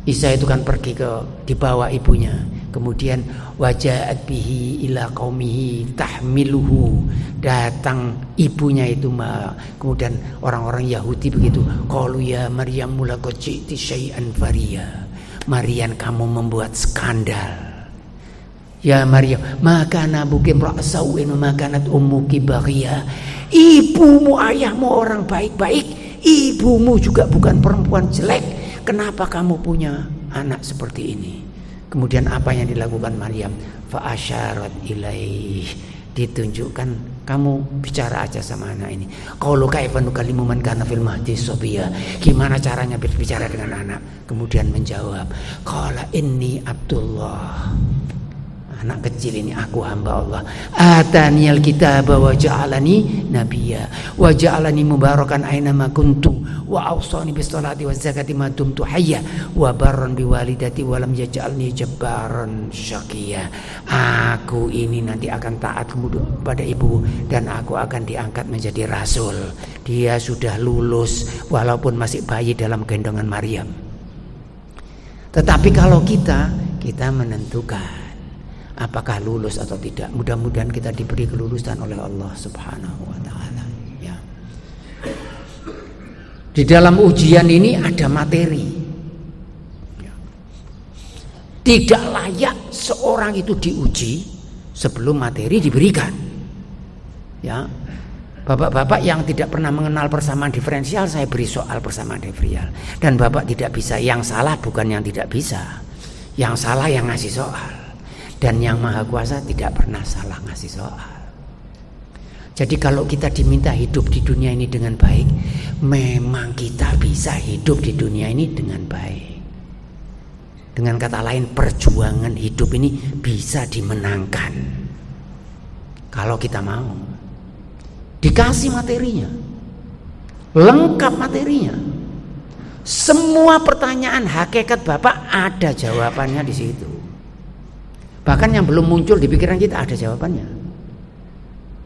Speaker 1: Isa itu kan pergi dibawa ibunya. Kemudian waja'at bihi ila qaumihi tahmiluhu, datang ibunya itu, kemudian orang-orang Yahudi begitu, qalu ya Maryam laqad ji'ti syai'an fariya, Maryam kamu membuat skandal. Ya Maryam, maka nabukim ra'sawin makanat ummuki baghiya, ibumu ayahmu orang baik-baik, ibumu juga bukan perempuan jelek, kenapa kamu punya anak seperti ini? Kemudian apa yang dilakukan Maryam? Fa asyarat ilaih, ditunjukkan, kamu bicara aja sama anak ini. Qalu kaifa nukallimu man kana fil mahdi sabiyya, gimana caranya berbicara dengan anak? Kemudian menjawab, qala inni Abdullah anak kecil ini, aku hamba Allah. Ataniyal kitaba wa ja'alani nabiyya wa ja'alani mubarakan aina ma kuntu wa awsani bis salati waz zakati ma dumtu hayya wa barran bi walidati wa lam yaj'alni jabbaran syaqiyya. Aku ini nanti akan taat kepada ibu dan aku akan diangkat menjadi rasul. Dia sudah lulus walaupun masih bayi dalam gendongan Maryam. Tetapi kalau kita menentukan apakah lulus atau tidak. Mudah-mudahan kita diberi kelulusan oleh Allah Subhanahu wa taala, ya. Di dalam ujian ini ada materi. Ya. Tidak layak seorang itu diuji sebelum materi diberikan. Ya. Bapak-bapak yang tidak pernah mengenal persamaan diferensial, saya beri soal persamaan diferensial. Dan bapak tidak bisa. Yang salah bukan yang tidak bisa. Yang salah yang ngasih soal. Dan yang maha kuasa tidak pernah salah ngasih soal. Jadi kalau kita diminta hidup di dunia ini dengan baik, memang kita bisa hidup di dunia ini dengan baik. Dengan kata lain, perjuangan hidup ini bisa dimenangkan kalau kita mau. Dikasih materinya, lengkap materinya, semua pertanyaan hakikat Bapak ada jawabannya di situ. Bahkan yang belum muncul di pikiran kita ada jawabannya.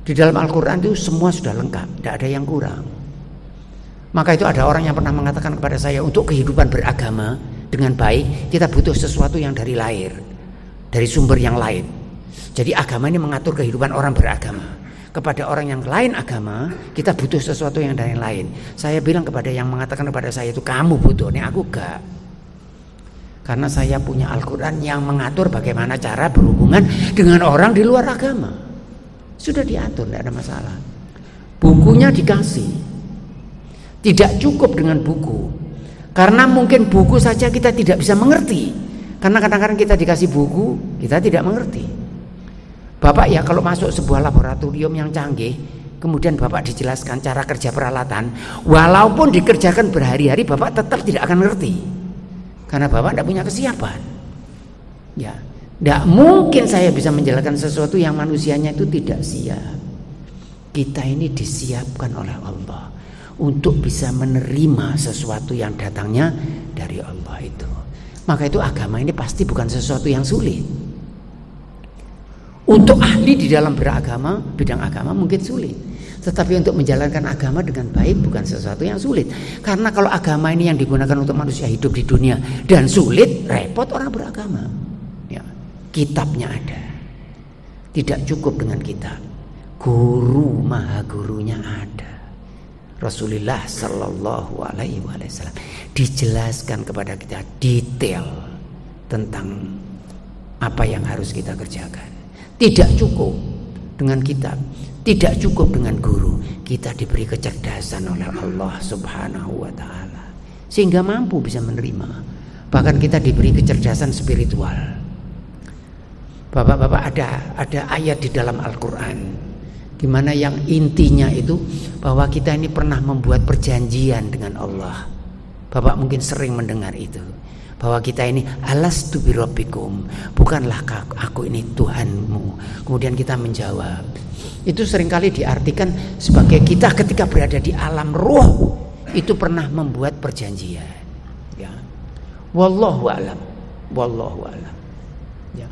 Speaker 1: Di dalam Al-Quran itu semua sudah lengkap, tidak ada yang kurang. Maka itu ada orang yang pernah mengatakan kepada saya, untuk kehidupan beragama dengan baik kita butuh sesuatu yang dari lahir, dari sumber yang lain. Jadi agama ini mengatur kehidupan orang beragama. Kepada orang yang lain agama, kita butuh sesuatu yang dari lain. Saya bilang kepada yang mengatakan kepada saya itu, kamu butuh, ini aku gak. Karena saya punya Al-Quran yang mengatur bagaimana cara berhubungan dengan orang di luar agama. Sudah diatur, tidak ada masalah. Bukunya dikasih. Tidak cukup dengan buku. Karena mungkin buku saja kita tidak bisa mengerti. Karena kadang-kadang kita dikasih buku, kita tidak mengerti. Bapak ya kalau masuk sebuah laboratorium yang canggih, kemudian Bapak dijelaskan cara kerja peralatan, walaupun dikerjakan berhari-hari, Bapak tetap tidak akan ngerti. Karena Bapak tidak punya kesiapan. Ya, tidak mungkin saya bisa menjelaskan sesuatu yang manusianya itu tidak siap. Kita ini disiapkan oleh Allah untuk bisa menerima sesuatu yang datangnya dari Allah itu. Maka itu agama ini pasti bukan sesuatu yang sulit. Untuk ahli di dalam beragama, bidang agama mungkin sulit. Tetapi untuk menjalankan agama dengan baik bukan sesuatu yang sulit. Karena kalau agama ini yang digunakan untuk manusia hidup di dunia dan sulit, repot orang beragama. Ya, kitabnya ada. Tidak cukup dengan kitab. Guru, maha gurunya ada. Rasulullah Sallallahu Alaihi Wasallam dijelaskan kepada kita detail tentang apa yang harus kita kerjakan. Tidak cukup dengan kitab, tidak cukup dengan guru. Kita diberi kecerdasan oleh Allah Subhanahu wa taala sehingga mampu bisa menerima. Bahkan kita diberi kecerdasan spiritual. Bapak-bapak, ada ayat di dalam Al-Qur'an di mana yang intinya itu bahwa kita ini pernah membuat perjanjian dengan Allah. Bapak mungkin sering mendengar itu. Bahwa kita ini alastu birabbikum, bukanlah aku ini Tuhanmu. Kemudian kita menjawab. Itu seringkali diartikan sebagai kita ketika berada di alam ruh itu pernah membuat perjanjian. Ya. Wallahu a'lam. Wallahu a'lam. Ya.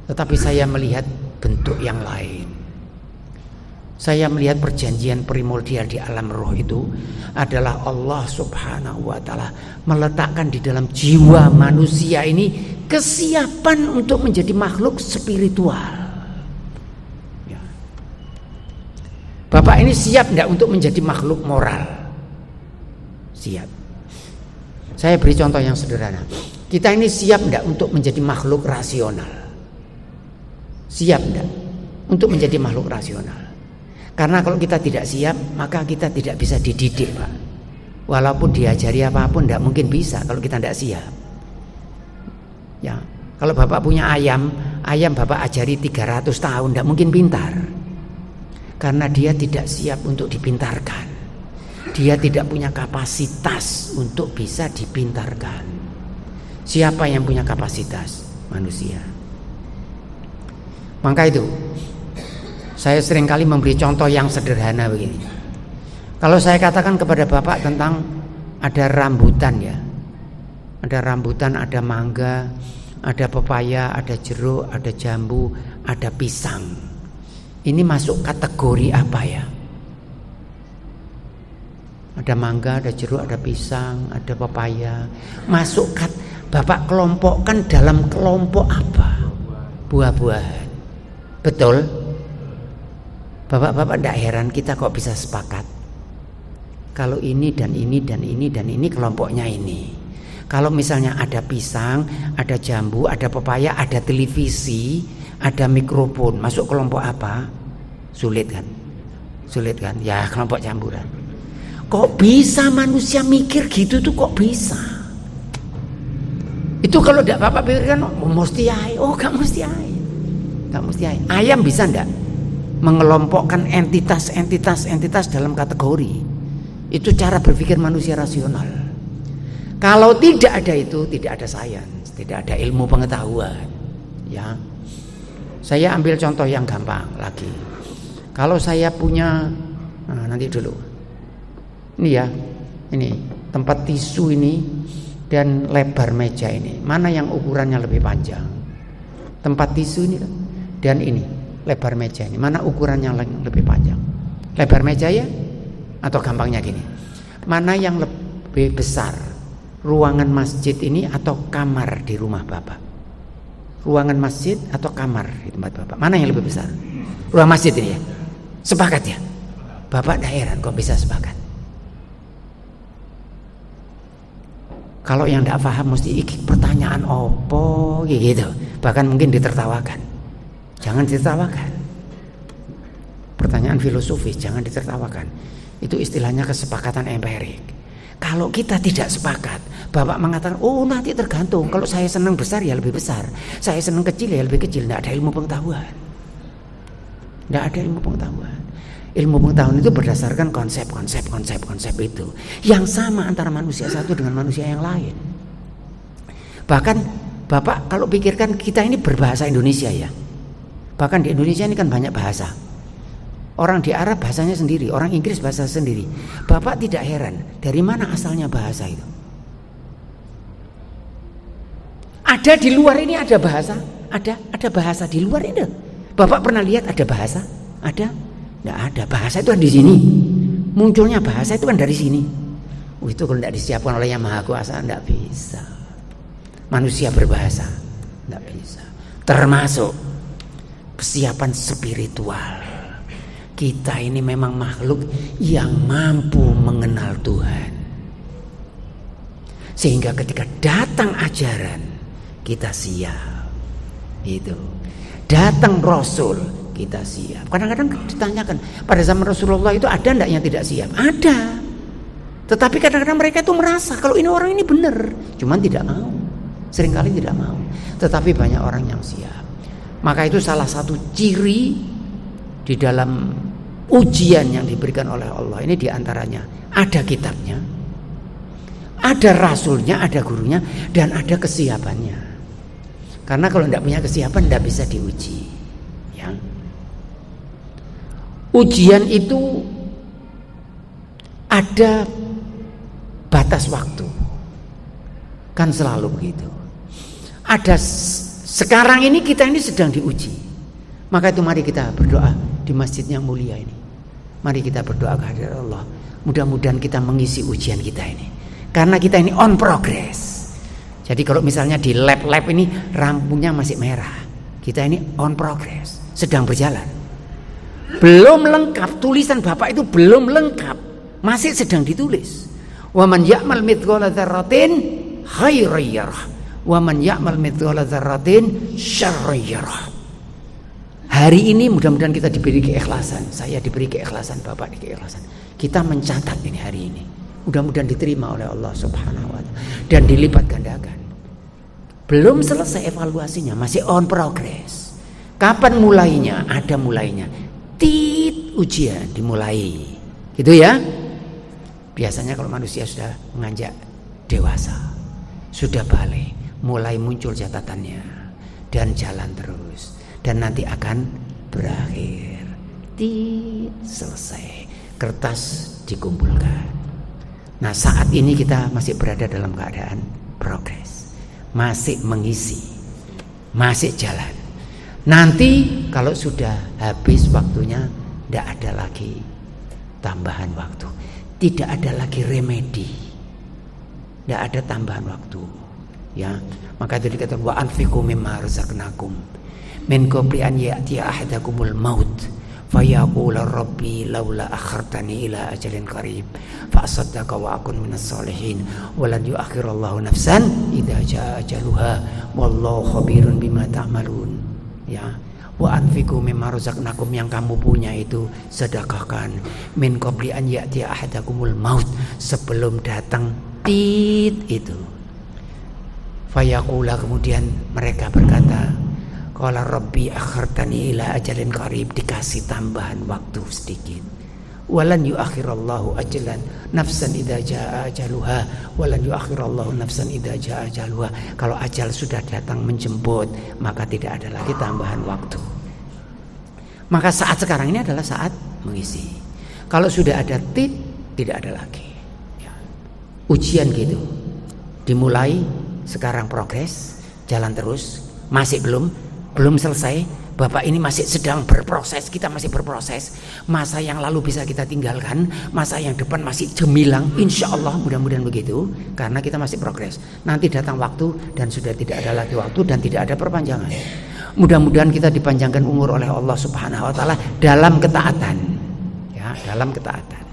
Speaker 1: Tetapi saya melihat bentuk yang lain. Saya melihat perjanjian primordial di alam roh itu adalah Allah Subhanahu wa taala meletakkan di dalam jiwa manusia ini kesiapan untuk menjadi makhluk spiritual. Ya. Bapak ini siap tidak untuk menjadi makhluk moral? Siap. Saya beri contoh yang sederhana. Kita ini siap tidak untuk menjadi makhluk rasional? Siap tidak untuk menjadi makhluk rasional? Karena kalau kita tidak siap, maka kita tidak bisa dididik, Pak. Walaupun diajari apapun, tidak mungkin bisa kalau kita tidak siap. Ya, kalau Bapak punya ayam Bapak ajari 300 tahun, tidak mungkin pintar. Karena dia tidak siap untuk dipintarkan. Dia tidak punya kapasitas untuk bisa dipintarkan. Siapa yang punya kapasitas? Manusia. Maka itu saya seringkali memberi contoh yang sederhana begini. Kalau saya katakan kepada Bapak tentang ada rambutan ya, ada rambutan, ada mangga, ada pepaya, ada jeruk, ada jambu, ada pisang. Ini masuk kategori apa ya? Ada mangga, ada jeruk, ada pisang, ada pepaya. Masuk Bapak kelompokkan dalam kelompok apa? Buah-buahan. Betul? Bapak-bapak tidak heran kita kok bisa sepakat. Kalau ini dan ini dan ini dan ini kelompoknya ini. Kalau misalnya ada pisang, ada jambu, ada pepaya, ada televisi, ada mikrofon, masuk kelompok apa? Sulit kan? Sulit kan? Ya kelompok campuran. Kok bisa manusia mikir gitu tuh, kok bisa? Itu kalau tidak Bapak pikirkan, oh mesti ayam. Oh gak mesti ayam. Gak mesti ayam. Ayam bisa enggak mengelompokkan entitas dalam kategori? Itu cara berpikir manusia rasional. Kalau tidak ada itu, tidak ada sains, tidak ada ilmu pengetahuan. Ya, saya ambil contoh yang gampang lagi. Kalau saya punya, nanti dulu, ini ya, ini tempat tisu ini dan lebar meja ini, mana yang ukurannya lebih panjang? Tempat tisu ini dan ini lebar meja ini, mana ukurannya lebih panjang? Lebar meja ya? Atau gampangnya gini, mana yang lebih besar, ruangan masjid ini atau kamar di rumah Bapak? Ruangan masjid atau kamar di tempat Bapak? Mana yang lebih besar? Ruang masjid ini ya? Sepakat ya? Bapak dah heran kok bisa sepakat. Kalau yang tidak paham mesti pertanyaan opo gitu, bahkan mungkin ditertawakan. Jangan ditertawakan. Pertanyaan filosofis jangan ditertawakan. Itu istilahnya kesepakatan empirik. Kalau kita tidak sepakat, Bapak mengatakan, oh nanti tergantung. Kalau saya senang besar ya lebih besar, saya senang kecil ya lebih kecil. Tidak ada ilmu pengetahuan. Tidak ada ilmu pengetahuan. Ilmu pengetahuan itu berdasarkan konsep itu yang sama antara manusia satu dengan manusia yang lain. Bahkan Bapak kalau pikirkan, kita ini berbahasa Indonesia ya. Bahkan di Indonesia ini kan banyak bahasa. Orang di Arab bahasanya sendiri, orang Inggris bahasa sendiri. Bapak tidak heran dari mana asalnya bahasa itu? Ada di luar ini ada bahasa, ada bahasa di luar ini. Bapak pernah lihat ada bahasa? Ada? Tidak ada. Bahasa itu kan di sini. Munculnya bahasa itu kan dari sini. Itu kalau tidak disiapkan oleh Yang Maha Kuasa tidak bisa. Manusia berbahasa tidak bisa. Termasuk kesiapan spiritual. Kita ini memang makhluk yang mampu mengenal Tuhan. Sehingga ketika datang ajaran, kita siap. Itu. Datang Rasul, kita siap. Kadang-kadang ditanyakan, pada zaman Rasulullah itu ada enggak yang tidak siap? Ada. Tetapi kadang-kadang mereka itu merasa kalau ini orang ini benar, cuman tidak mau. Seringkali tidak mau. Tetapi banyak orang yang siap. Maka itu salah satu ciri di dalam ujian yang diberikan oleh Allah ini, diantaranya ada kitabnya, ada rasulnya, ada gurunya, dan ada kesiapannya. Karena kalau tidak punya kesiapan tidak bisa diuji ya. Ujian itu ada batas waktu, kan selalu begitu. Ada sekarang ini kita ini sedang diuji. Maka itu mari kita berdoa di masjid yang mulia ini. Mari kita berdoa kehadirat Allah. Mudah-mudahan kita mengisi ujian kita ini. Karena kita ini on progress. Jadi kalau misalnya di lab-lab ini lampunya masih merah, kita ini on progress, sedang berjalan. Belum lengkap, tulisan Bapak itu belum lengkap, masih sedang ditulis. Wa man ya'mal mithqala dzarratin khairan yarah, wa man ya'mal mithqala dzarratin syarran yarah. Hari ini mudah-mudahan kita diberi keikhlasan, saya diberi keikhlasan, Bapak diberi keikhlasan. Kita mencatat ini hari ini. Mudah-mudahan diterima oleh Allah Subhanahu wa ta'ala dan dilipat gandakan. Belum selesai evaluasinya, masih on progress. Kapan mulainya? Ada mulainya. Ujian dimulai. Gitu ya. Biasanya kalau manusia sudah menganjak dewasa, sudah balik, mulai muncul catatannya dan jalan terus. dan nanti akan berakhir. Selesai, kertas dikumpulkan. Nah, saat ini kita masih berada dalam keadaan progres, masih mengisi, masih jalan. Nanti kalau sudah habis waktunya, tidak ada lagi tambahan waktu, tidak ada lagi remedi, tidak ada tambahan waktu. Ya, maka itu dikatakan wa anfiqu mimma razaqnakum min qabli an ya'tiya ahadakumul maut fayaqul rabbi laula akhartani ila ajalin qarib fa asaddaqa wa akun minas solihin walan yuakhirallahu nafsan idza jaa ajaluha wallahu khabirun bima ta'malun. Ya, wa anfiqu mimma razaqnakum, yang kamu punya itu sedekahkan, min qabli an ya'tiya ahadakumul maut, sebelum datang itu. Fayaqula, kemudian mereka berkata, qala rabbi akhartani ila ajalin qarib, dikasih tambahan waktu sedikit. Walan yuakhirallahu ajalan nafsan idza jaa ajaluha, walan yuakhirallahu nafsan idza jaa ajaluha. Kalau ajal sudah datang menjemput, maka tidak ada lagi tambahan waktu. Maka saat sekarang ini adalah saat mengisi. Kalau sudah ada tidak ada lagi. Ya. Ujian gitu. Dimulai sekarang progres, jalan terus, masih belum selesai. Bapak ini masih sedang berproses, kita masih berproses. Masa yang lalu bisa kita tinggalkan, masa yang depan masih gemilang, insya Allah mudah-mudahan begitu, karena kita masih progres. Nanti datang waktu dan sudah tidak ada lagi waktu dan tidak ada perpanjangan. Mudah-mudahan kita dipanjangkan umur oleh Allah Subhanahu wa taala dalam ketaatan. Ya, dalam ketaatan.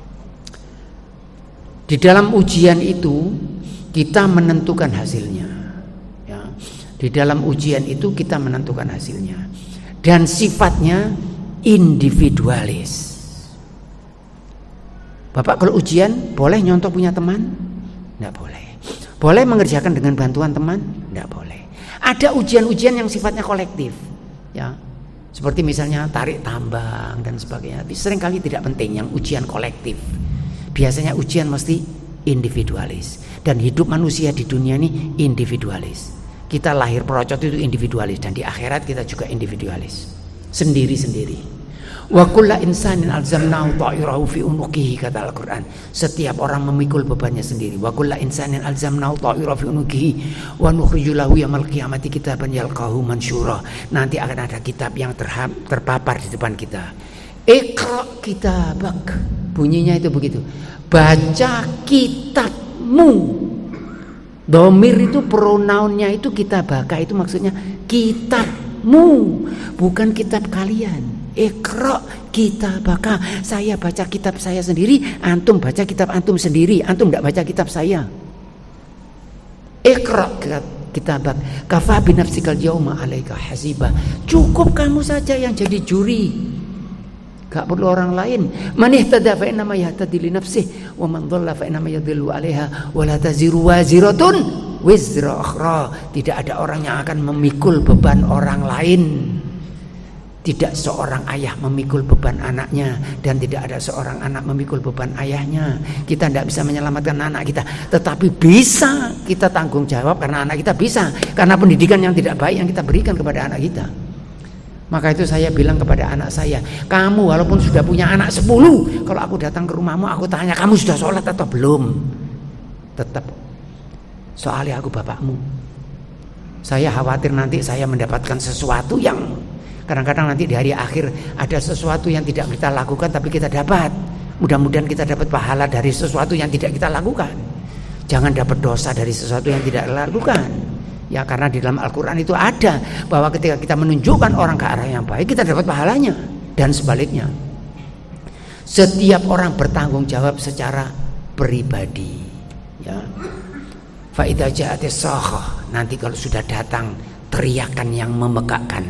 Speaker 1: Di dalam ujian itu kita menentukan hasilnya. Ya. Di dalam ujian itu kita menentukan hasilnya. Dan sifatnya individualis. Bapak kalau ujian boleh nyontoh punya teman? Tidak boleh. Boleh mengerjakan dengan bantuan teman? Tidak boleh. Ada ujian-ujian yang sifatnya kolektif. Ya. Seperti misalnya tarik tambang dan sebagainya. Tapi seringkali tidak penting yang ujian kolektif. Biasanya ujian mesti individualis. Dan hidup manusia di dunia ini individualis. Kita lahir perocot itu individualis, dan di akhirat kita juga individualis, sendiri-sendiri. Wa kullu insanin alzamnahu ta'irahu fi unuqihi, kata Al-Qur'an. Setiap orang memikul bebannya sendiri. Wa kullu insanin alzamnahu ta'irahu fi unuqihi wa nukhriju lahu yaumil qiyamati kitaban yalqahu mansyura. Nanti akan ada kitab yang terpapar di depan kita. Iqra kitabak. Bunyinya itu begitu. Baca kitabmu. Domir itu pronounnya itu kitabaka, itu maksudnya kitabmu, bukan kitab kalian. Iqra kitabaka, saya baca kitab saya sendiri, antum baca kitab antum sendiri, antum tidak baca kitab saya. Iqra kitabak, kafa binafsikal yauma alaika hasiba. Cukup kamu saja yang jadi juri. Gak perlu orang lain. Man ihtada fa innama yahtadi li nafsihi wa man dhalla fa innama yadhillu 'alaiha wa la taziru waziratun wizra ukhra. Tidak ada orang yang akan memikul beban orang lain. Tidak seorang ayah memikul beban anaknya, dan tidak ada seorang anak memikul beban ayahnya. Kita tidak bisa menyelamatkan anak kita, tetapi bisa kita tanggung jawab karena anak kita bisa, karena pendidikan yang tidak baik yang kita berikan kepada anak kita. Maka itu saya bilang kepada anak saya, kamu walaupun sudah punya anak 10, kalau aku datang ke rumahmu aku tanya, kamu sudah sholat atau belum? Tetap, soalnya aku bapakmu. Saya khawatir nanti saya mendapatkan sesuatu yang kadang-kadang nanti di hari akhir ada sesuatu yang tidak kita lakukan tapi kita dapat. Mudah-mudahan kita dapat pahala dari sesuatu yang tidak kita lakukan. Jangan dapat dosa dari sesuatu yang tidak dilakukan. Ya, karena di dalam Al-Quran itu ada bahwa ketika kita menunjukkan orang ke arah yang baik, kita dapat pahalanya. Dan sebaliknya, setiap orang bertanggung jawab secara pribadi. Ya. Fa idza ja'atis sakhah, nanti kalau sudah datang teriakan yang memegakkan,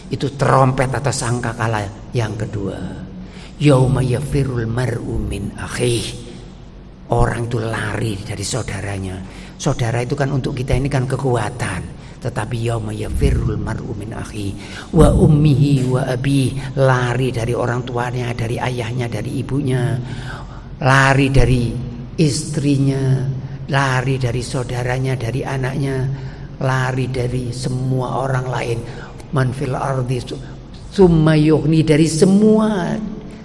Speaker 1: itu trompet atau sangkakala yang kedua. Yauma yafirul mar'u min akhih. Orang itu lari dari saudaranya. Saudara itu kan untuk kita ini kan kekuatan. Tetapi yauma yafirul mar'u min akhi wa ummihi wa abi, lari dari orang tuanya, dari ayahnya, dari ibunya, lari dari istrinya, lari dari saudaranya, dari anaknya, lari dari semua orang lain. man fil ardi summa yughni, dari semua,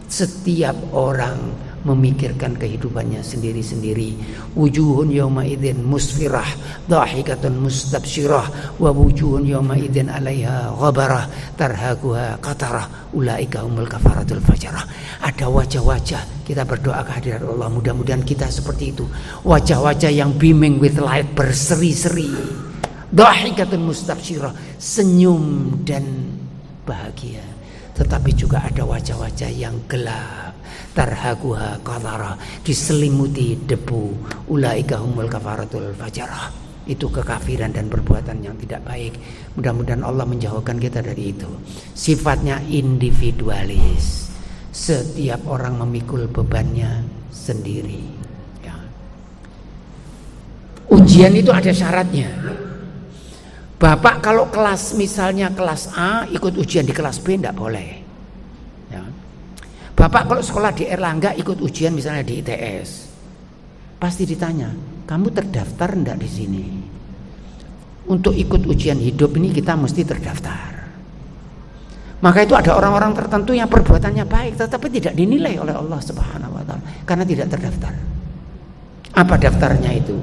Speaker 1: setiap orang memikirkan kehidupannya sendiri-sendiri. Wujuhun yawma idzin musfirah dhahikatun mustabsyirah wa wujuhun yawma idzin 'alaiha ghabarah tarhaquha qatarah ulaika humul kafaratul fajarah. Ada wajah-wajah, kita berdoa kehadirat Allah, mudah-mudahan kita seperti itu, wajah-wajah yang beaming with light, berseri-seri, dhahikatun mustabsyirah, senyum dan bahagia. Tetapi juga ada wajah-wajah yang gelap, tarhaquha qadara, diselimuti debu, ulaika humul kafaratul fajarah. Itu kekafiran dan perbuatan yang tidak baik. Mudah-mudahan Allah menjauhkan kita dari itu. Sifatnya individualis, setiap orang memikul bebannya sendiri, ya. Ujian itu ada syaratnya. Bapak kalau kelas, misalnya kelas A, ikut ujian di kelas B tidak boleh, ya. Bapak kalau sekolah di Erlangga ikut ujian misalnya di ITS, pasti ditanya, kamu terdaftar enggak di sini? Untuk ikut ujian hidup ini kita mesti terdaftar. Maka itu ada orang-orang tertentu yang perbuatannya baik tetapi tidak dinilai oleh Allah Subhanahu wa taala karena tidak terdaftar. Apa daftarnya itu?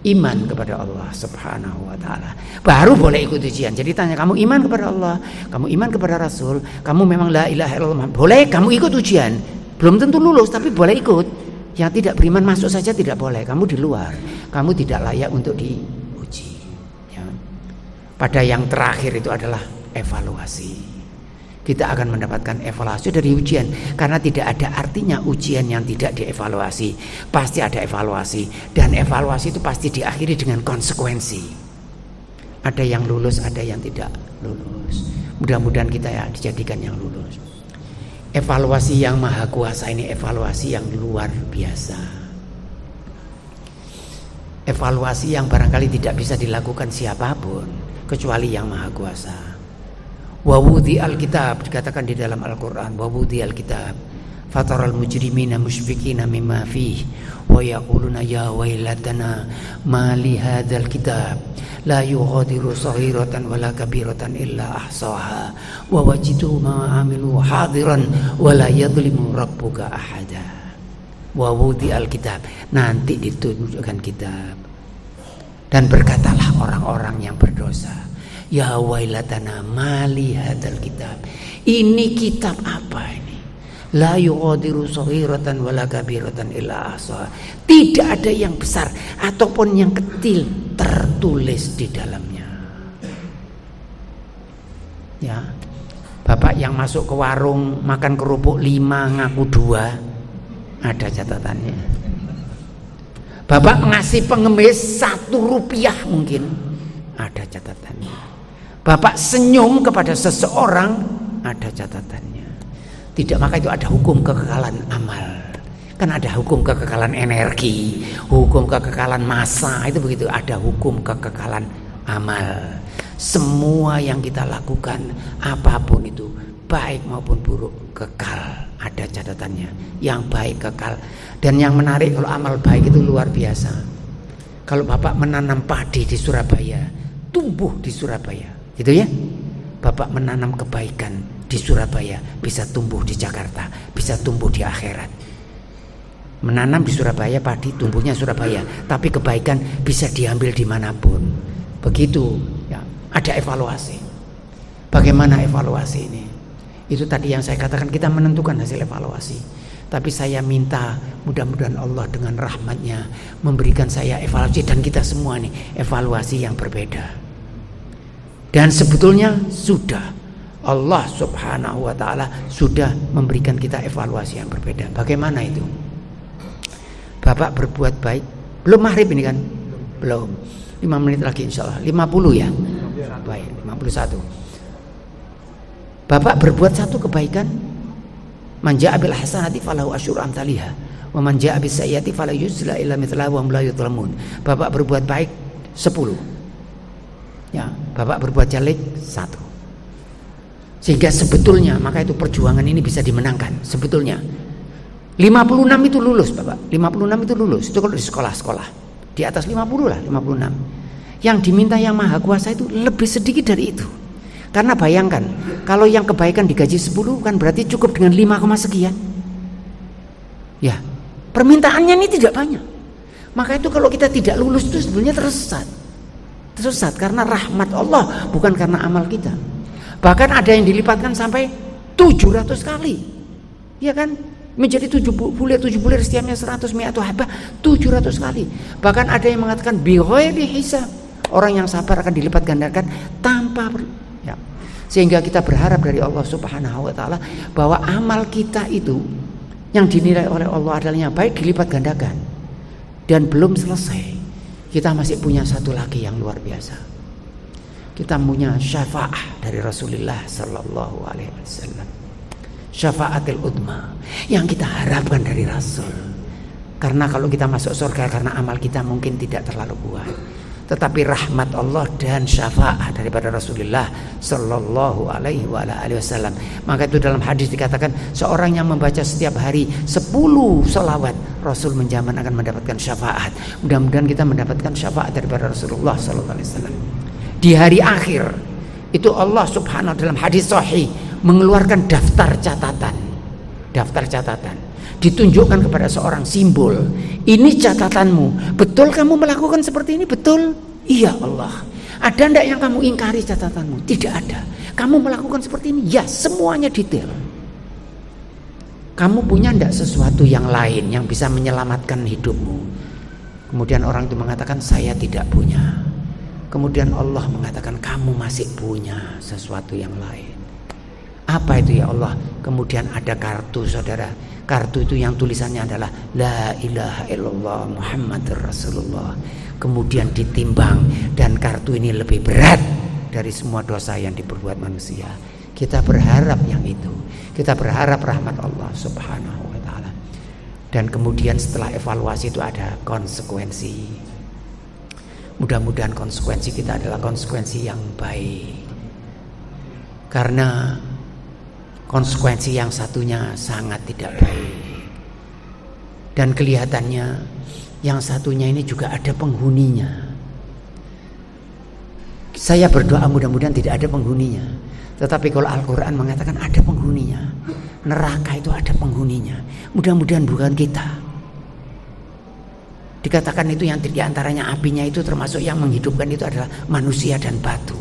Speaker 1: Iman kepada Allah Subhanahu wa taala. Baru boleh ikut ujian. Jadi tanya, kamu iman kepada Allah, kamu iman kepada Rasul, kamu memang la ilaha illallah, boleh kamu ikut ujian. Belum tentu lulus tapi boleh ikut. Yang tidak beriman masuk saja tidak boleh. Kamu di luar. Kamu tidak layak untuk diuji, ya. Pada yang terakhir itu adalah evaluasi. Kita akan mendapatkan evaluasi dari ujian, karena tidak ada artinya ujian yang tidak dievaluasi. Pasti ada evaluasi, dan evaluasi itu pasti diakhiri dengan konsekuensi. Ada yang lulus, ada yang tidak lulus. Mudah-mudahan kita ya dijadikan yang lulus. Evaluasi yang maha kuasa ini evaluasi yang luar biasa. Evaluasi yang barangkali tidak bisa dilakukan siapapun kecuali yang maha kuasa. Wa wudi al-kitab, dikatakan di dalam Al-Quran, wa wudi al-kitab fataral mujrimina musyfiqina mimma fih wa yaquluna ya wailatana ma li hadzal kitab la yughadiru saghiratan wala kabiratan illa ahsaha wa wajidu ma amilu hadiran wa la yadhlimu rabbuka ahada. Wa wudi al-kitab, nanti ditunjukkan kitab, dan berkatalah orang-orang yang berdosa, ya wailatana mali hadzal kitab, ini kitab apa ini? La yughadiru saghiratan wala kabiratan illa ahsaha. Tidak ada yang besar ataupun yang kecil tertulis di dalamnya. Ya. Bapak yang masuk ke warung makan kerupuk 5 ngaku 2, ada catatannya. Bapak ngasih pengemis 1 rupiah mungkin, ada catatannya. Bapak senyum kepada seseorang, ada catatannya. Tidak, maka itu ada hukum kekekalan amal. Kan ada hukum kekekalan energi, hukum kekekalan massa, itu begitu. Ada hukum kekekalan amal. Semua yang kita lakukan, apapun itu, baik maupun buruk, kekal. Ada catatannya. Yang baik kekal. Dan yang menarik, kalau amal baik itu luar biasa. Kalau Bapak menanam padi di Surabaya, tumbuh di Surabaya, gitu ya. Bapak menanam kebaikan di Surabaya, bisa tumbuh di Jakarta, bisa tumbuh di akhirat. Menanam di Surabaya padi, tumbuhnya Surabaya, tapi kebaikan bisa diambil dimanapun. Begitu ya. Ada evaluasi. Bagaimana evaluasi ini? Itu tadi yang saya katakan, kita menentukan hasil evaluasi. Tapi saya minta mudah-mudahan Allah dengan rahmatnya memberikan saya evaluasi, dan kita semua nih evaluasi yang berbeda. Dan sebetulnya sudah Allah Subhanahu wa ta'ala sudah memberikan kita evaluasi yang berbeda. Bagaimana itu? Bapak berbuat baik, belum maghrib ini kan? Belum, 5 menit lagi insya Allah, 50 ya? Baik, 51. Bapak berbuat satu kebaikan, man jaa bil hasanati falahu asyru amsalihha wa man jaa bis sayyiati fala yujza illa mithlaha wa hum la yuzlamun. Bapak berbuat baik 10. Ya, Bapak berbuat jelek 1. Sehingga sebetulnya, maka itu perjuangan ini bisa dimenangkan. Sebetulnya 56 itu lulus Bapak, 56 itu lulus. Itu kalau di sekolah-sekolah di atas 50 lah, 56. Yang diminta yang maha kuasa itu lebih sedikit dari itu. Karena bayangkan, kalau yang kebaikan digaji 10 kan berarti cukup dengan 5, sekian. Ya, permintaannya ini tidak banyak. Maka itu kalau kita tidak lulus itu sebenarnya tersesat. Tersesat karena rahmat Allah, bukan karena amal kita. Bahkan ada yang dilipatkan sampai 700 kali. Ya kan? Menjadi 7 bulir setiapnya 100 mi'atu habah 700 kali. Bahkan ada yang mengatakan bi ghairi hisab. Orang yang sabar akan dilipat gandakan tanpa ya. Sehingga kita berharap dari Allah Subhanahu wa taala bahwa amal kita itu yang dinilai oleh Allah adalah yang baik dilipat gandakan. Dan belum selesai. Kita masih punya satu lagi yang luar biasa. Kita punya syafaat dari Rasulullah sallallahu alaihi wasallam. Syafaatul udma yang kita harapkan dari Rasul. Karena kalau kita masuk surga karena amal kita mungkin tidak terlalu kuat, tetapi rahmat Allah dan syafaat daripada Rasulullah sallallahu alaihi wasallam. Maka itu dalam hadis dikatakan seorang yang membaca setiap hari 10 sholawat, Rasul menjamin akan mendapatkan syafaat. Mudah-mudahan kita mendapatkan syafaat daripada Rasulullah sallallahu alaihi wasallam. Di hari akhir itu Allah Subhanahu dalam hadis sahih mengeluarkan daftar catatan, ditunjukkan kepada seorang simbol. Ini catatanmu, betul kamu melakukan seperti ini? Betul? Iya Allah. Ada enggak yang kamu ingkari catatanmu? Tidak ada. Kamu melakukan seperti ini? Ya, semuanya detail. Kamu punya enggak sesuatu yang lain yang bisa menyelamatkan hidupmu? Kemudian orang itu mengatakan saya tidak punya. Kemudian Allah mengatakan kamu masih punya sesuatu yang lain. Apa itu ya Allah? Kemudian ada kartu saudara. Kartu itu yang tulisannya adalah La ilaha illallah Muhammadur Rasulullah. Kemudian ditimbang dan kartu ini lebih berat dari semua dosa yang diperbuat manusia. Kita berharap yang itu. Kita berharap rahmat Allah Subhanahu wa taala. Dan kemudian setelah evaluasi itu ada konsekuensi. Mudah-mudahan konsekuensi kita adalah konsekuensi yang baik. Karena konsekuensi yang satunya sangat tidak baik. Dan kelihatannya yang satunya ini juga ada penghuninya. Saya berdoa mudah-mudahan tidak ada penghuninya. Tetapi kalau Al-Quran mengatakan ada penghuninya. Neraka itu ada penghuninya. Mudah-mudahan bukan kita. Dikatakan itu yang diantaranya apinya itu termasuk yang menghidupkan itu adalah manusia dan batu.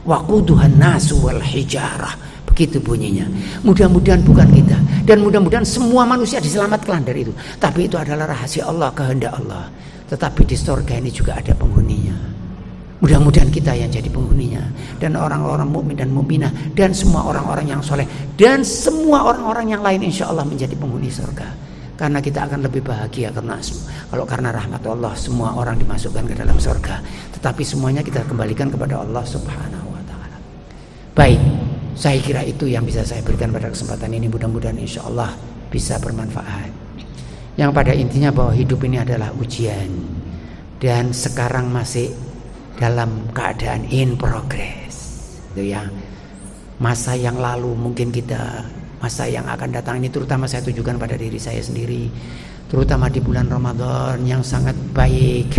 Speaker 1: Waquduhan nasu wal hijarah. Begitu bunyinya. Mudah-mudahan bukan kita. Dan mudah-mudahan semua manusia diselamatkan dari itu. Tapi itu adalah rahasia Allah, kehendak Allah. Tetapi di surga ini juga ada penghuninya. Mudah-mudahan kita yang jadi penghuninya. Dan orang-orang mukmin dan mukminah. Dan semua orang-orang yang soleh. Dan semua orang-orang yang lain insya Allah menjadi penghuni surga. Karena kita akan lebih bahagia karena rahmat Allah semua orang dimasukkan ke dalam surga. Tetapi semuanya kita kembalikan kepada Allah Subhanahu wa taala. Baik, saya kira itu yang bisa saya berikan pada kesempatan ini. Mudah-mudahan insya Allah bisa bermanfaat. Yang pada intinya bahwa hidup ini adalah ujian. Dan sekarang masih dalam keadaan in progress. Itu ya. Masa yang lalu mungkin kita, masa yang akan datang ini terutama saya tujukan pada diri saya sendiri, terutama di bulan Ramadan yang sangat baik.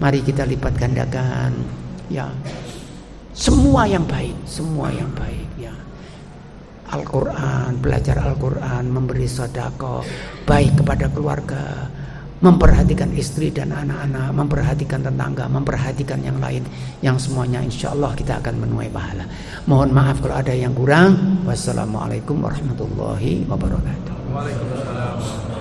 Speaker 1: Mari kita lipat gandakan ya semua yang baik ya. Al-Quran, belajar Al-Quran, memberi sedekah, baik kepada keluarga, memperhatikan istri dan anak-anak, memperhatikan tetangga, memperhatikan yang lain, yang semuanya insya Allah kita akan menuai pahala. Mohon maaf kalau ada yang kurang. Wassalamualaikum warahmatullahi wabarakatuh. Waalaikumsalam.